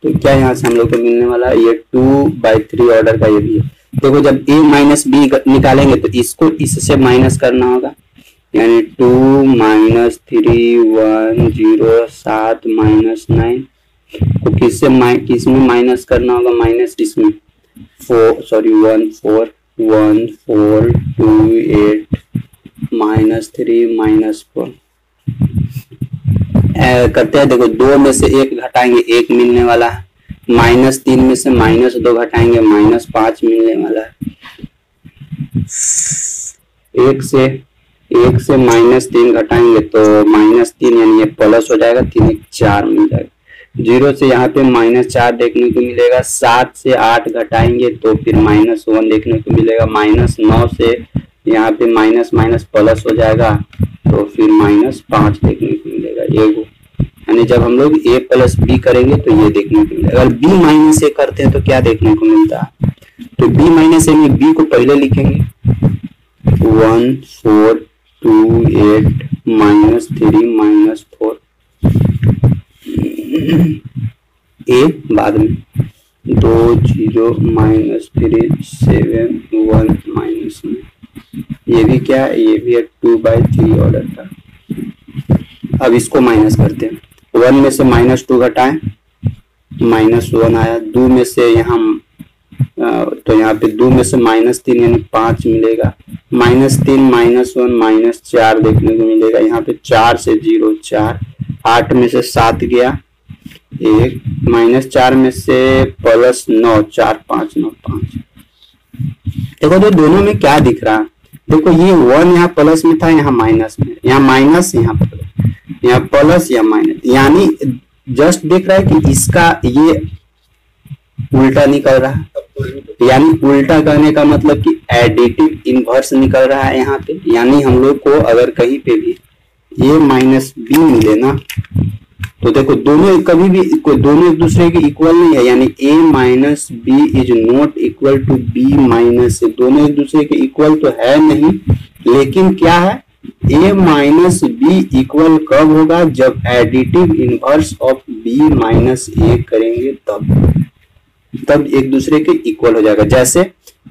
तो क्या यहाँ से हम लोग को मिलने वाला है, ये 2/3 ऑर्डर का ये भी है। देखो जब a माइनस बी निकालेंगे तो इसको इससे माइनस करना होगा, यानी 2 माइनस 3 1 0 7 माइनस 9 को किसमें माइनस करना होगा, माइनस इसमें 1 4 1 4 2 8 माइनस 3 माइनस 4 करते हैं। देखो 2 में से 1 घटाएंगे 1 मिलने वाला है, माइनस 3 में से माइनस 2 घटाएंगे -5 मिलने वाला है। 1 से -3 घटाएंगे तो -3 यानी ये प्लस हो जाएगा, 3 1 4 मिल जाएगा। 0 से यहाँ पे -4 देखने को मिलेगा, 7 से 8 घटाएंगे तो फिर -1 देखने को मिलेगा, -9 से यहाँ पे माइनस माइनस प्लस हो जाएगा तो फिर -5 देखने को मिलेगा। ये यानी जब हम लोग a प्लस बी करेंगे तो ये देखने को मिलेगा। अगर b माइनस ए करते हैं तो क्या देखने को मिलता है, तो b माइनस ए में b को पहले लिखेंगे 1 4 2 8 -3 -4 a बाद में 2 0 -3 7 1 -9। ये भी क्या है, ये भी है 2/3 ऑर्डर का। अब इसको माइनस करते हैं, 1 में से -2 घटाएं -1 आया, 2 में से यहाँ तो यहाँ पे 2 में से -3 यानी 5 मिलेगा, -3 -1 -4 देखने को मिलेगा। यहाँ पे 4 से 0 4, 8 में से 7 गया 1, -4 में से +9 4 5 9 5। देखो तो दोनों में क्या दिख रहा है, देखो ये 1 यहाँ प्लस में था, यहाँ माइनस में, यहाँ माइनस यहाँ प्लस, यहाँ प्लस या माइनस, यानी जस्ट देख रहा है कि इसका ये उल्टा निकल रहा है। यानी उल्टा करने का मतलब कि एडिटिव इनवर्स निकल रहा है यहाँ पे। यानी हम लोग को अगर कहीं पे भी a माइनस बी मिले ना, तो देखो दोनों कभी भी दोनों एक दूसरे के इक्वल नहीं है, यानी a minus B is not equal to b minus A. दोनों एक दूसरे के इक्वल तो है नहीं, लेकिन क्या है, a माइनस बी इक्वल कब होगा, जब additive inverse of b minus A करेंगे तब एक दूसरे के इक्वल हो जाएगा। जैसे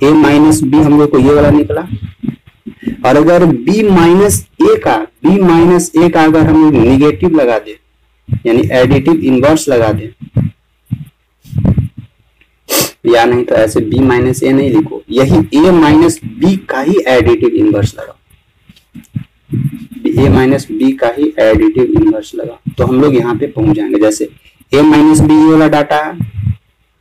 a माइनस बी हम लोग को ये वाला निकला, और अगर b माइनस ए का अगर हम लोग निगेटिव लगा दे, यानी एडिटिव इनवर्स लगा दे, या नहीं तो ऐसे b माइनस ए नहीं लिखो, यही a माइनस बी का ही एडिटिव इनवर्स लगा, a माइनस बी का ही एडिटिव इनवर्स लगा, तो हम लोग यहाँ पे पहुंच जाएंगे। जैसे a माइनस बी ये वाला डाटा है,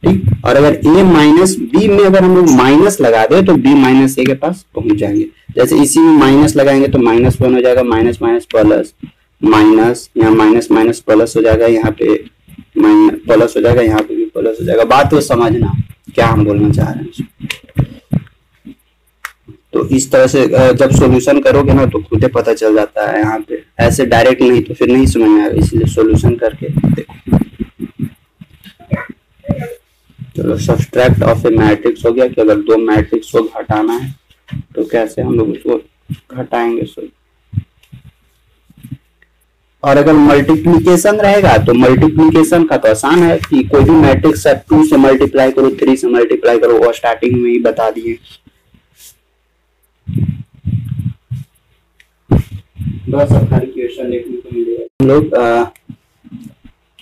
ठीक, और अगर a माइनस बी में अगर हम लोग माइनस लगा दे तो b माइनस ए के पास पहुंच जाएंगे। जैसे इसी में माइनस लगाएंगे तो -1 हो जाएगा, माइनस माइनस प्लस माइनस, यहाँ माइनस माइनस प्लस हो जाएगा, यहाँ पे माइनस प्लस हो जाएगा, यहाँ पे भी प्लस हो जाएगा। बात तो समझना क्या हम बोलना चाह रहे हैं। तो इस तरह से जब सॉल्यूशन करोगे ना तो खुद ही पता चल जाता है, यहाँ पे ऐसे डायरेक्ट नहीं तो फिर नहीं समझ में आएगा, इसलिए सॉल्यूशन करके देखो। चलो सब्सट्रैक्ट ऑफ ए मैट्रिक्स हो गया कि अगर दो मैट्रिक्स को घटाना है तो कैसे हम लोग उसको घटाएंगे। और अगर मल्टीप्लिकेशन रहेगा तो मल्टीप्लिकेशन का तो आसान है कि कोई भी मैट्रिक्स 2 से मल्टीप्लाई करो, 3 से मल्टीप्लाई करो, वो स्टार्टिंग में ही बता दिए। बस अब खाली क्वेश्चन देखने को मिलेगा। हम लोग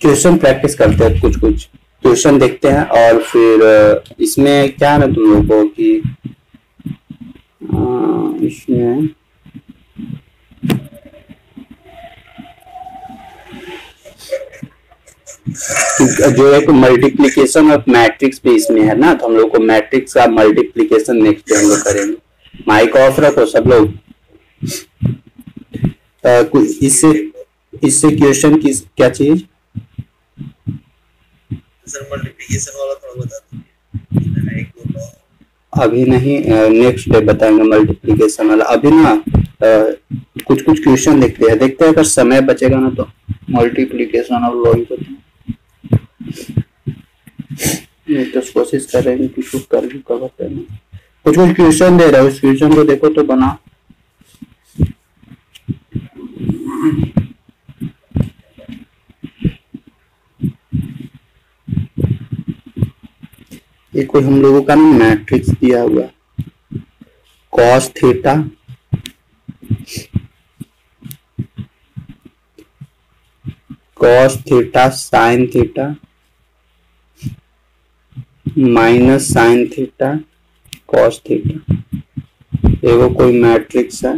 क्वेश्चन प्रैक्टिस करते हैं, कुछ क्वेश्चन देखते हैं, और फिर इसमें क्या है ना तुम लोगों को कि इसमें जो एक मल्टीप्लिकेशन ऑफ मैट्रिक्स भी इसमें है ना, तो हम लोग को मैट्रिक्स का मल्टीप्लिकेशन नेक्स्ट डे हम लोग करेंगे। माइक ऑफ रखो सब लोग। इससे क्वेश्चन की क्या चीज सर, मल्टीप्लिकेशन वाला थोड़ा बता दीजिए। अभी नहीं, नेक्स्ट डे बताएंगे मल्टीप्लिकेशन वाला। अभी ना कुछ क्वेश्चन देखते हैं, अगर समय बचेगा ना तो मल्टीप्लिकेशन और लॉजिक तो कोशिश कर रहे हैं कि कुछ कर भी कवर करना। कुछ क्वेश्चन दे रहा है, उस क्वेश्चन को देखो तो बना। ये कोई हम लोगों का मैट्रिक्स दिया हुआ, cos theta sine theta minus sine theta cos theta, एगो कोई मैट्रिक्स है।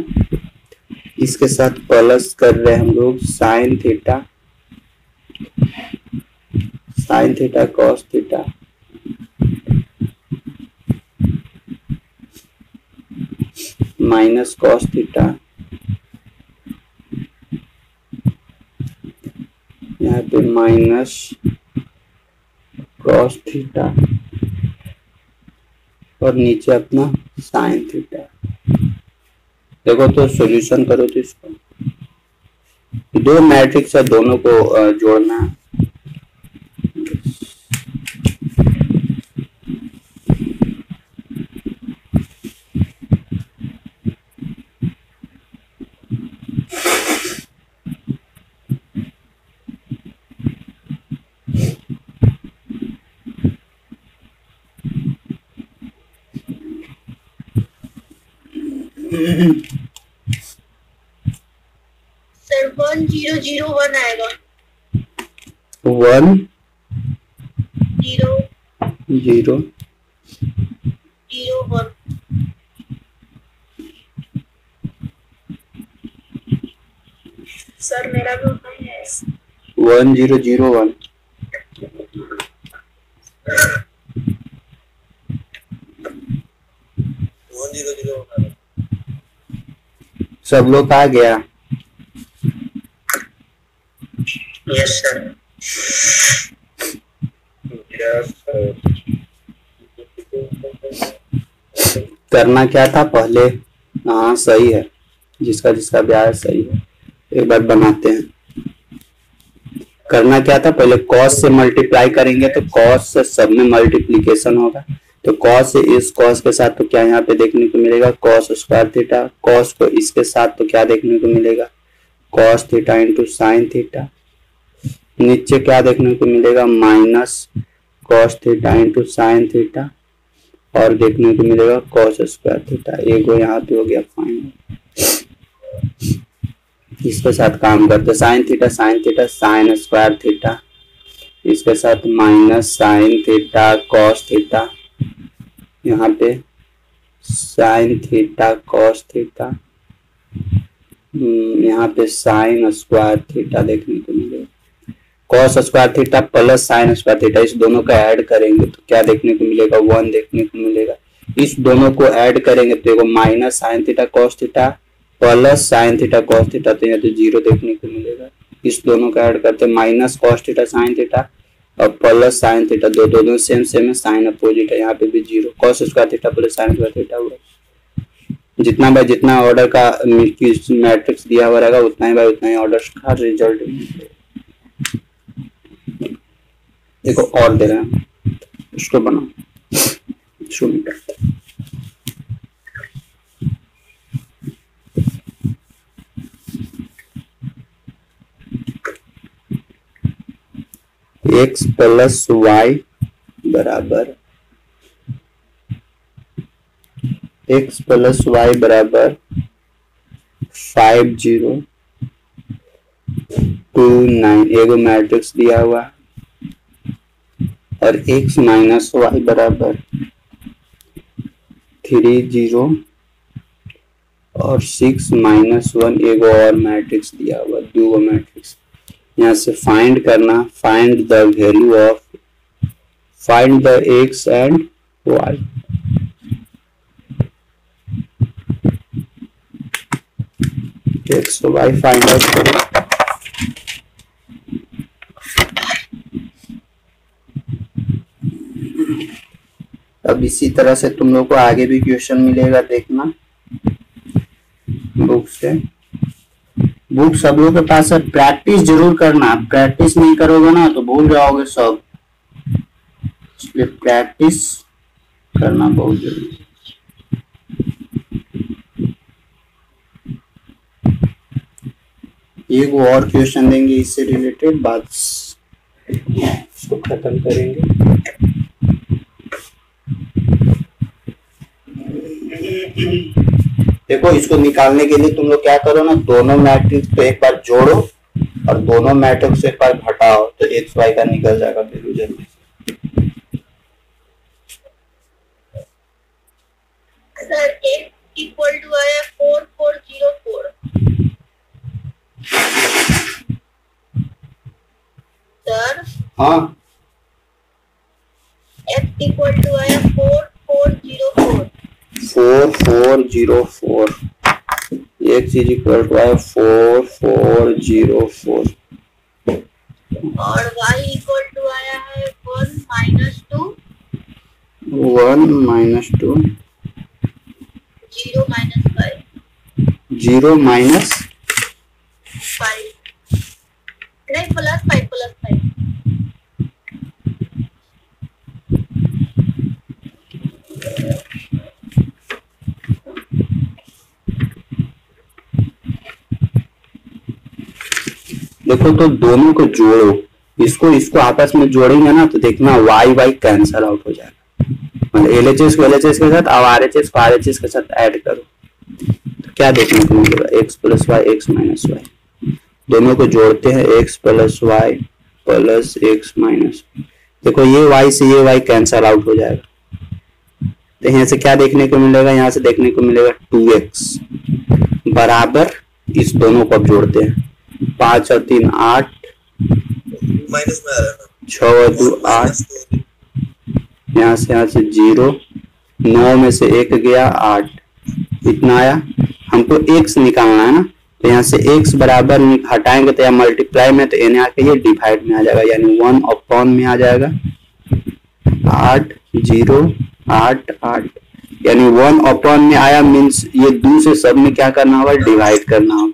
इसके साथ प्लस कर रहे हैं हम लोग sine theta cos theta minus cos theta, यहाँ पे माइनस कॉस थीटा और नीचे अपना साइन थीटा। देखो तो सॉल्यूशन करो तो इसको, दो मैट्रिक्स है, दोनों को जोड़ना है। सर 1001 आएगा। 1 0 0 0 1 सर मेरा भी उतना ही है। 1001 1001 सब लोग आ गया? Yes sir. करना क्या था पहले? हाँ सही है, जिसका जिसका ब्याह सही है। एक बार बनाते हैं। करना क्या था, पहले कॉस से मल्टीप्लाई करेंगे तो कॉस से सब में मल्टीप्लीकेशन होगा, तो कॉस से इस कॉस के साथ तो क्या यहाँ पे देखने को मिलेगा कॉस स्क्वायर थीटा, कॉस को इसके साथ तो क्या देखने को मिलेगा cos theta into sine theta, नीचे क्या देखने को मिलेगा minus cos theta into sine theta और देखने को मिलेगा कॉस स्क्वायर थीटा। एगो यहाँ पे हो गया फाइनल। इसके साथ काम करते sine theta sine square theta, इसके साथ minus sine theta cos theta, यहाँ पे साइन थीटा कॉस थीटा, यहाँ पे साइन स्क्वायर थीटा देखने को मिलेगा, cos square theta plus sine square theta, इस दोनों का ऐड करेंगे तो क्या देखने को मिलेगा 1 देखने को मिलेगा। इस दोनों को ऐड करेंगे तो देखो minus sine theta cos theta plus sine theta cos theta, तो यहाँ तो 0 देखने को मिलेगा। इस दोनों का ऐड करते minus cos theta sine theta और प्लस साइन थीटा, दोनों सेम है, साइन अपोजिट है, यहाँ पे भी 0, cos square theta plus sine square theta हुआ। जितना बाय जितना ऑर्डर का मैट्रिक्स दिया हुआ रहेगा उतना ही ऑर्डर का रिजल्ट मिलेगा। देखो और दे रहे हैं, इसको बनाओ, इसको मिटाते हैं। x प्लस वाई बराबर x प्लस वाई बराबर 5 0 2 9, एगो मैट्रिक्स दिया हुआ और x माइनस वाई बराबर 3 0 और 6 माइनस 1, एगो और मैट्रिक्स दिया हुआ, दो मैट्रिक्स। यहाँ से फाइंड करना, find the value of, find the x and y। x y find out करो। अब इसी तरह से तुम लोग को आगे भी क्वेश्चन मिलेगा, देखना बुक से। बुक सब लोग के पास है, प्रैक्टिस जरूर करना, प्रैक्टिस नहीं करोगे ना तो भूल जाओगे सब। इसलिए प्रैक्टिस करना बहुत जरूरी है। एक और क्वेश्चन देंगे इससे रिलेटेड, बात इसको खत्म करेंगे। देखो इसको निकालने के लिए तुम लोग क्या करो ना, दोनों मैट्रिक्स को एक बार जोड़ो और दोनों मैट्रिक्स से एक बार घटाओ तो एक्स वाई का निकल जाएगा वैल्यू जल्दी। सर x इक्वल टू आया 4404। सर हाँ x इक्वल टू आया 4404। 4404 x इज इक्वल टू 4404 और y इक्वल टू आया है 1 -2 1 - 2 0 -5 0 - 5 नहीं +5 +5। देखो तो दोनों को जोड़ो, इसको आपस में जोड़ेंगे ना तो देखना वाई वाई कैंसल आउट हो जाएगा। मतलब एलएचएस को एलएचएस के साथ और आरएचएस को आरएचएस के साथ ऐड करो तो क्या देखने को मिलेगा, x + y x - y। दोनों को जोड़ते हैं x + y + x - देखो ये y से ये y कैंसल आउट हो जाएगा तो यहाँ से क्या देखने को मिलेगा, यहाँ से देखने को मिलेगा 2x बराबर, इस दोनों को अब जोड़ते हैं 5 और 3 8 माइनस में आ रहा है 6 और 2 8, यहाँ से 0, 9 में से 1 गया 8, इतना आया। हमको x निकालना है ना तो यहाँ से x बराबर हटाएंगे तो यहाँ मल्टीप्लाई में तो यानी आके ये डिवाइड में आ जाएगा, यानी 1/, में आ जाएगा 8 0 8 8, यानी 1/, में आया मीन्स ये 2 से सब में क्या करना होगा, डिवाइड करना होगा।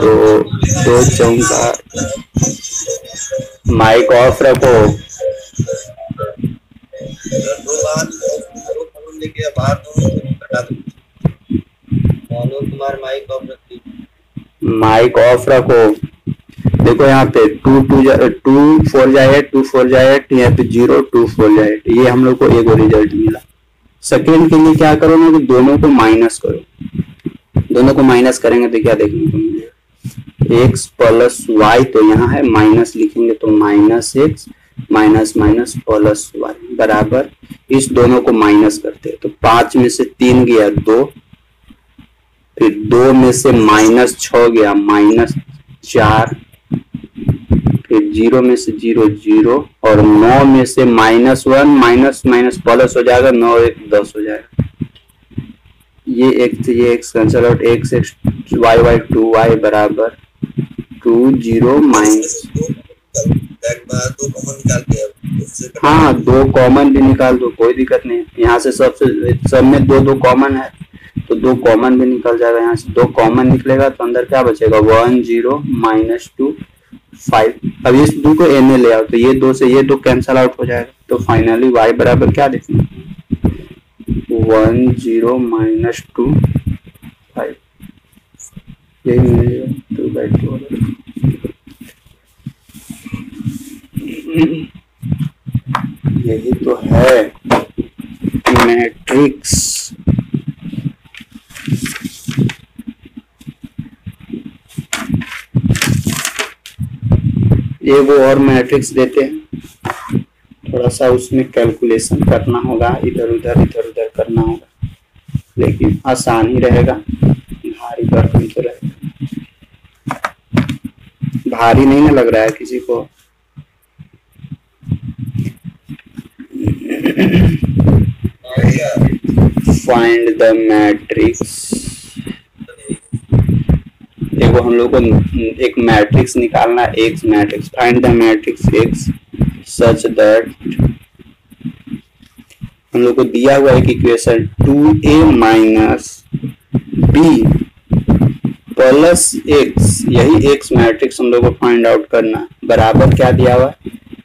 तो 2 चौका, माइक ऑफ रखो। दो बार लेके बाहर हटा दो, तुम्हारा माइक ऑफ रखी, माइक ऑफ रखो। देखो यहाँ पे 2 4 जाए 2 4 जाए, यहाँ पे 0 2 4 जाए, ये हम लोग को एक और रिजल्ट मिला। सेकेंड के लिए क्या करो ना कि दोनों को माइनस करो, दोनों को माइनस करेंगे तो क्या देखने को मिलेगा, x + y तो यहाँ है माइनस लिखेंगे तो -x -+ y बराबर, इस दोनों को माइनस करते हैं तो 5 में से 3 गया 2, फिर 2 में से -6 गया -4, फिर 0 में से 0 0 और 9 में से -1 माइनस प्लस हो जाएगा, 9 1 10 हो जाएगा। ये x cancel out, x y 2y बराबर 2 0 माइनस, हाँ 2 कॉमन भी निकाल दो कोई दिक्कत नहीं, यहाँ से सब में 2 कॉमन है तो 2 कॉमन भी निकल जाएगा। यहाँ से 2 कॉमन निकलेगा तो अंदर क्या बचेगा, 1 0 -2 5। अब इस 2 को n ले आओ तो ये 2 से ये 2 कैंसल आउट हो जाएगा तो फाइनली y बराबर क्या देखना, 1 0 -2 5, यही मिलेगा 2/2। यही तो है मैट्रिक्स। ये वो और मैट्रिक्स देते हैं, थोड़ा सा उसमें कैलकुलेशन करना होगा, इधर उधर करना होगा, लेकिन आसान ही रहेगा, भारी भरकम तो रहेगा। भारी नहीं ना लग रहा है किसी को? Find the matrix. देखो हम लोग को एक मैट्रिक्स निकालना है, x matrix. Find the matrix x such that, हम लोग को दिया हुआ एक equation 2a minus b plus x, यही एक्स मैट्रिक्स हम लोग को फाइंड आउट करना है। बराबर क्या दिया हुआ है,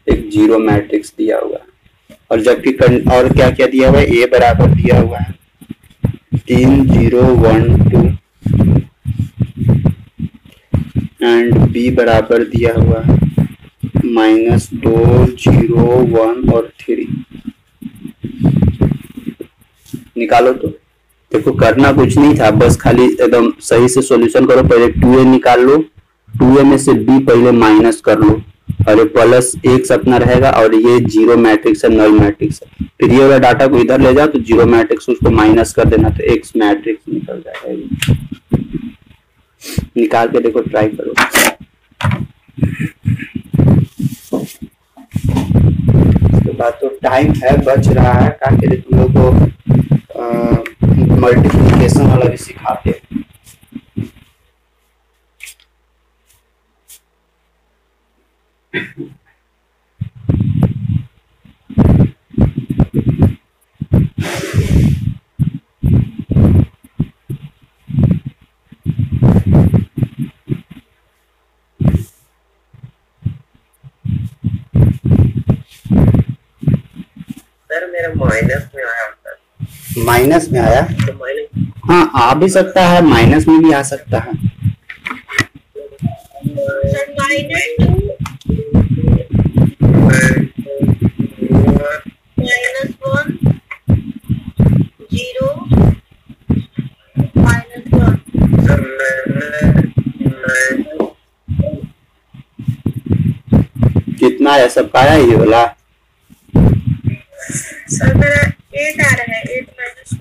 एक जीरो मैट्रिक्स दिया हुआ है। और जबकि और क्या क्या दिया हुआ है, ए बराबर दिया हुआ है 3 0 1 2 एंड बी बराबर दिया हुआ है -2 0 1 और 3। निकालो तो। देखो करना कुछ नहीं था, बस खाली एकदम सही से सॉल्यूशन करो। पहले 2a निकाल लो, 2a में से b पहले माइनस कर लो और ये प्लस x अपना रहेगा और ये जीरो मैट्रिक्स है, नल मैट्रिक्स है। फिर ये वाला डाटा को इधर ले जाओ तो जीरो मैट्रिक्स उसको माइनस कर देना तो x मैट्रिक्स निकल जाएगा। निकाल के देखो, ट्राई करो। उसके बाद तो टाइम है बच रहा है, क्या के लिए तुम लोग को मल्टीप्लिकेशन वाला भी सिखाते हैं। सर मेरा माइनस में आया सर। माइनस में आया तो माइनस, हाँ आ भी सकता है, माइनस में भी आ सकता है। सर -1 0 -1। कितना आया, सबका आया ये वाला? सर मेरा 8 आ रहा है, 8 -1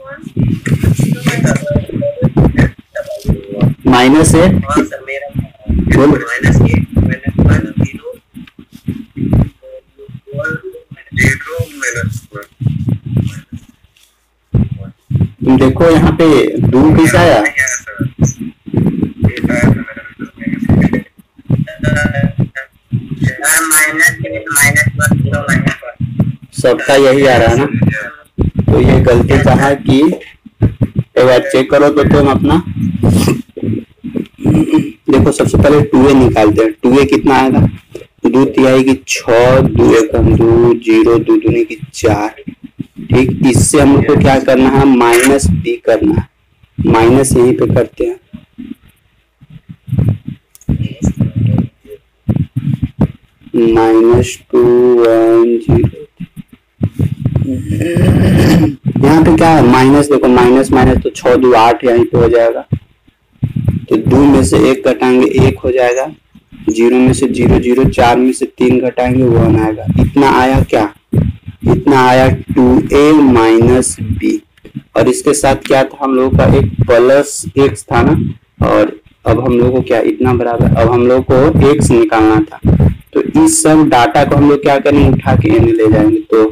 माइनस है। हाँ सर मेरा बोलो। -8 तुम देखो यहाँ पे 2 कैसा आया? सबका यही आ रहा है ना, तो ये गलती कहाँ की, एक बार चेक करो तो तुम अपना। देखो सबसे पहले 2a निकालते हैं। 2a कितना आएगा, 2 तिहाई की 6, 2 एकम 2, 0 2 दूनी की 4। ठीक, इससे हम लोग को क्या करना है, माइनस b करना है। माइनस यहीं पे करते हैं, -2 1 0। यहाँ पे क्या है, माइनस। देखो माइनस माइनस तो 6 2 8 यहीं पे हो जाएगा, तो 2 में से 1 घटाएंगे 1 हो जाएगा, 0 में से 0 0, 4 में से 3 घटाएंगे 1 आएगा। इतना आया क्या, इतना आया 2a माइनस b। और इसके साथ क्या था, हम लोगों का एक प्लस x था ना, और अब हम लोग को क्या, इतना बराबर, अब हम लोग को x निकालना था। तो इस सब डाटा को हम लोग क्या करेंगे, उठा के एन ले जाएंगे। तो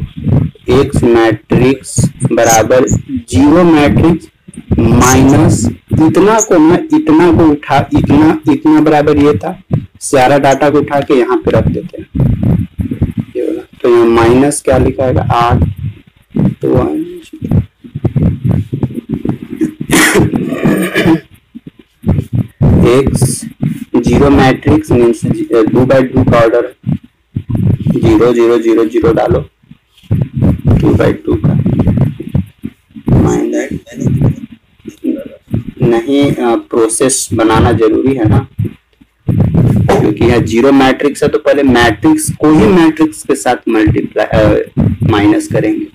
x मैट्रिक्स बराबर जीरो मैट्रिक्स माइनस इतना को ना, इतना को उठा, इतना बराबर ये था, सारा डाटा को उठा के यहाँ पे रख देते हैं ये वाला। तो यहाँ माइनस क्या लिखा है, 8 1 x जीरो मैट्रिक्स मीन्स 2/2 का ऑर्डर, 0 0 0 0 डालो, 2/2 का माइनस। नहीं, प्रोसेस बनाना जरूरी है ना, क्योंकि यहाँ जीरो मैट्रिक्स है तो पहले मैट्रिक्स को ही मैट्रिक्स के साथ मल्टीप्लाई माइनस करेंगे।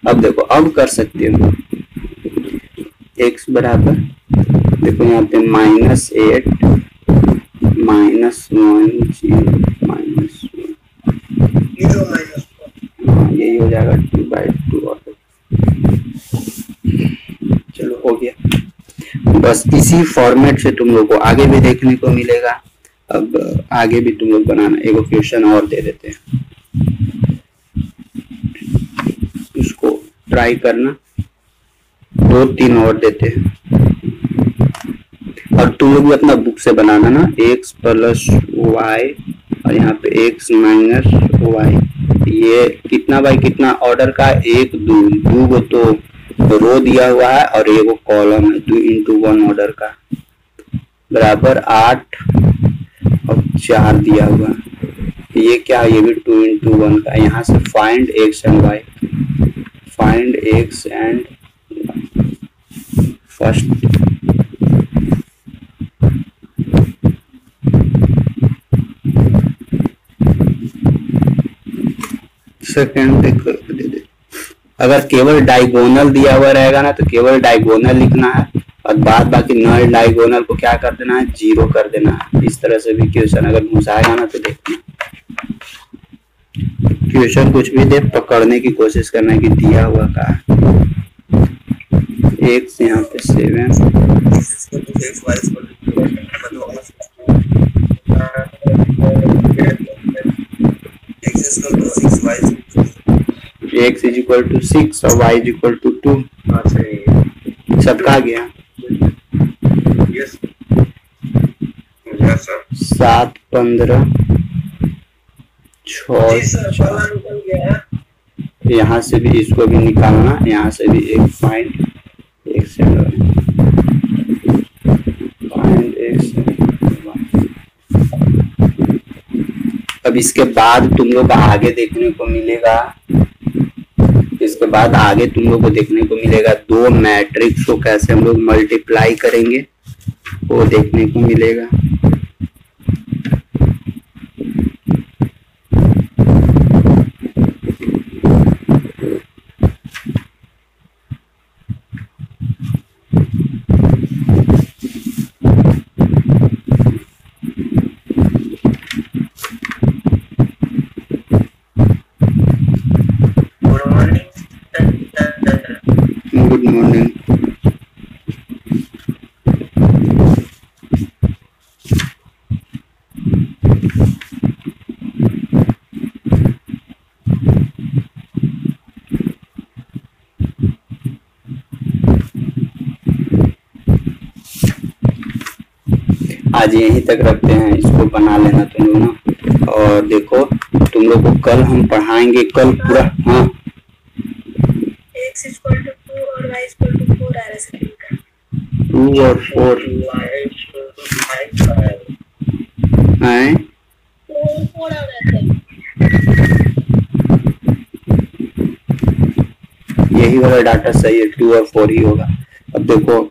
अब देखो, अब कर सकते हो x बराबर, देखो यहाँ पे -8 -1 0 -1, यही हो जाएगा 2/2 ऑर्डर। चलो हो गया। बस इसी फॉर्मेट से तुम लोग को आगे भी देखने को मिलेगा। अब आगे भी तुम लोग बनाना, एक क्वेश्चन और दे देते हैं, इसको ट्राई करना, 2-3 और देते हैं। और तुम लोग भी अपना बुक से बनाना ना, x प्लस y और यहाँ पे x माइनस y। ये कितना बाई कितना ऑर्डर का, 1 2 गो तो रो दिया हुआ है और ये वो कॉलम है, 2 × 1 ऑर्डर का बराबर 8 और 4 दिया हुआ है। ये क्या, ये भी 2 into 1 का। यहाँ से find x and y, find x and first second दे दे। अगर केवल डायगोनल दिया हुआ रहेगा ना तो केवल डायगोनल लिखना है, और बाद बाकी नल डायगोनल को क्या कर देना है, 0 कर देना है। इस तरह से भी क्वेश्चन अगर घुसाएगा ना तो देखना, क्वेश्चन कुछ भी दे पकड़ने की कोशिश करना कि दिया हुआ का है। एक से यहाँ पे 7 x इज इक्वल टू 6 और y इज इक्वल टू 2। सबका गया 7 15 6। यहाँ से भी इसको भी निकालना, यहाँ से भी एक find x and find x। अब इसके बाद तुम लोग आगे देखने को मिलेगा, इसके बाद आगे तुम लोग को देखने को मिलेगा 2 मैट्रिक्स को कैसे हम लोग मल्टीप्लाई करेंगे वो देखने को मिलेगा। Good morning. आज यहीं तक रखते हैं, इसको बना लेना तुम लोग ना। और देखो तुम लोग को कल हम पढ़ाएंगे, कल पूरा। हाँ x इक्वल टू 2 और y इक्वल टू 4 आ रहा है सेकंड का। 2 और 4 हैं, 4 आ रहा है। यही वाला डाटा सही है, 2 और 4 ही होगा। अब देखो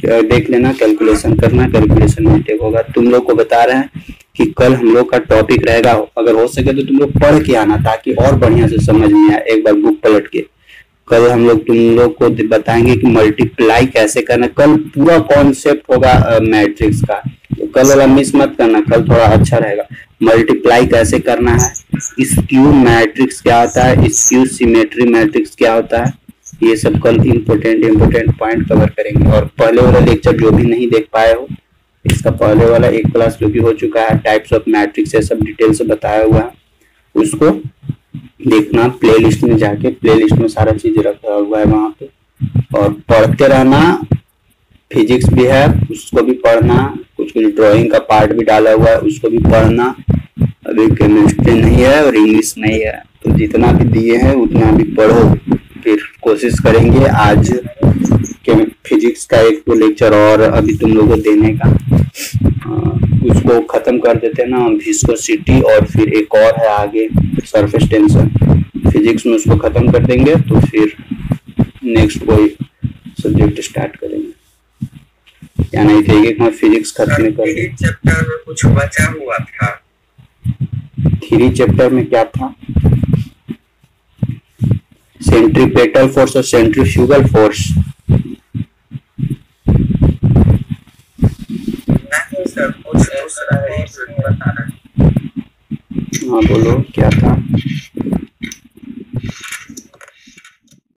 देख लेना, कैलकुलेशन करना, कैलकुलेशन में टेक होगा। तुम लोग को बता रहे हैं कि कल हम लोग का टॉपिक रहेगा, अगर हो सके तो तुम लोग पढ़ के आना ताकि और बढ़िया से समझ में आए। एक बार बुक पलट के कल हम लोग तुम लोग को बताएंगे कि मल्टीप्लाई कैसे करना। कल पूरा कॉन्सेप्ट होगा मैट्रिक्स का, तो कल वाला मिस मत करना, कल थोड़ा अच्छा रहेगा। मल्टीप्लाई कैसे करना है, स्क्यू मैट्रिक्स क्या होता है, स्क्यू सिमेट्री मैट्रिक्स क्या होता है, ये सब कल इम्पोर्टेंट पॉइंट कवर करेंगे। और पहले वाला लेक्चर जो भी नहीं देख पाए हो, इसका पहले वाला एक क्लास जो भी हो चुका है, टाइप्स ऑफ मैट्रिक्स ये सब डिटेल से बताया हुआ है, उसको देखना प्लेलिस्ट में जाके। प्लेलिस्ट में सारा चीज रखा हुआ है वहां पे, और पढ़ते रहना। फिजिक्स भी है, उसको भी पढ़ना, कुछ ड्राइंग का पार्ट भी डाला हुआ है, उसको भी पढ़ना। अभी केमिस्ट्री नहीं है और इंग्लिश नहीं है, तो जितना भी दिए हैं उतना भी पढ़ो। फिर कोशिश करेंगे आज के फिजिक्स का एक तो लेक्चर और अभी तुम लोगों को देने का, उसको खत्म कर देते हैं ना, विस्कोसिटी, और फिर एक और है आगे सरफेस टेंशन। फिजिक्स में उसको खत्म कर देंगे तो फिर नेक्स्ट कोई सब्जेक्ट स्टार्ट करेंगे। क्या नहीं फिजिक्स में फिजिक्स खत्म कर देंगे। चैप्टर में कुछ बचा हुआ था, 3 चैप्टर में क्या था, सेंट्रीपेटल फोर्स और सेंट्रीफ्यूगल फोर्स। हाँ बोलो क्या था।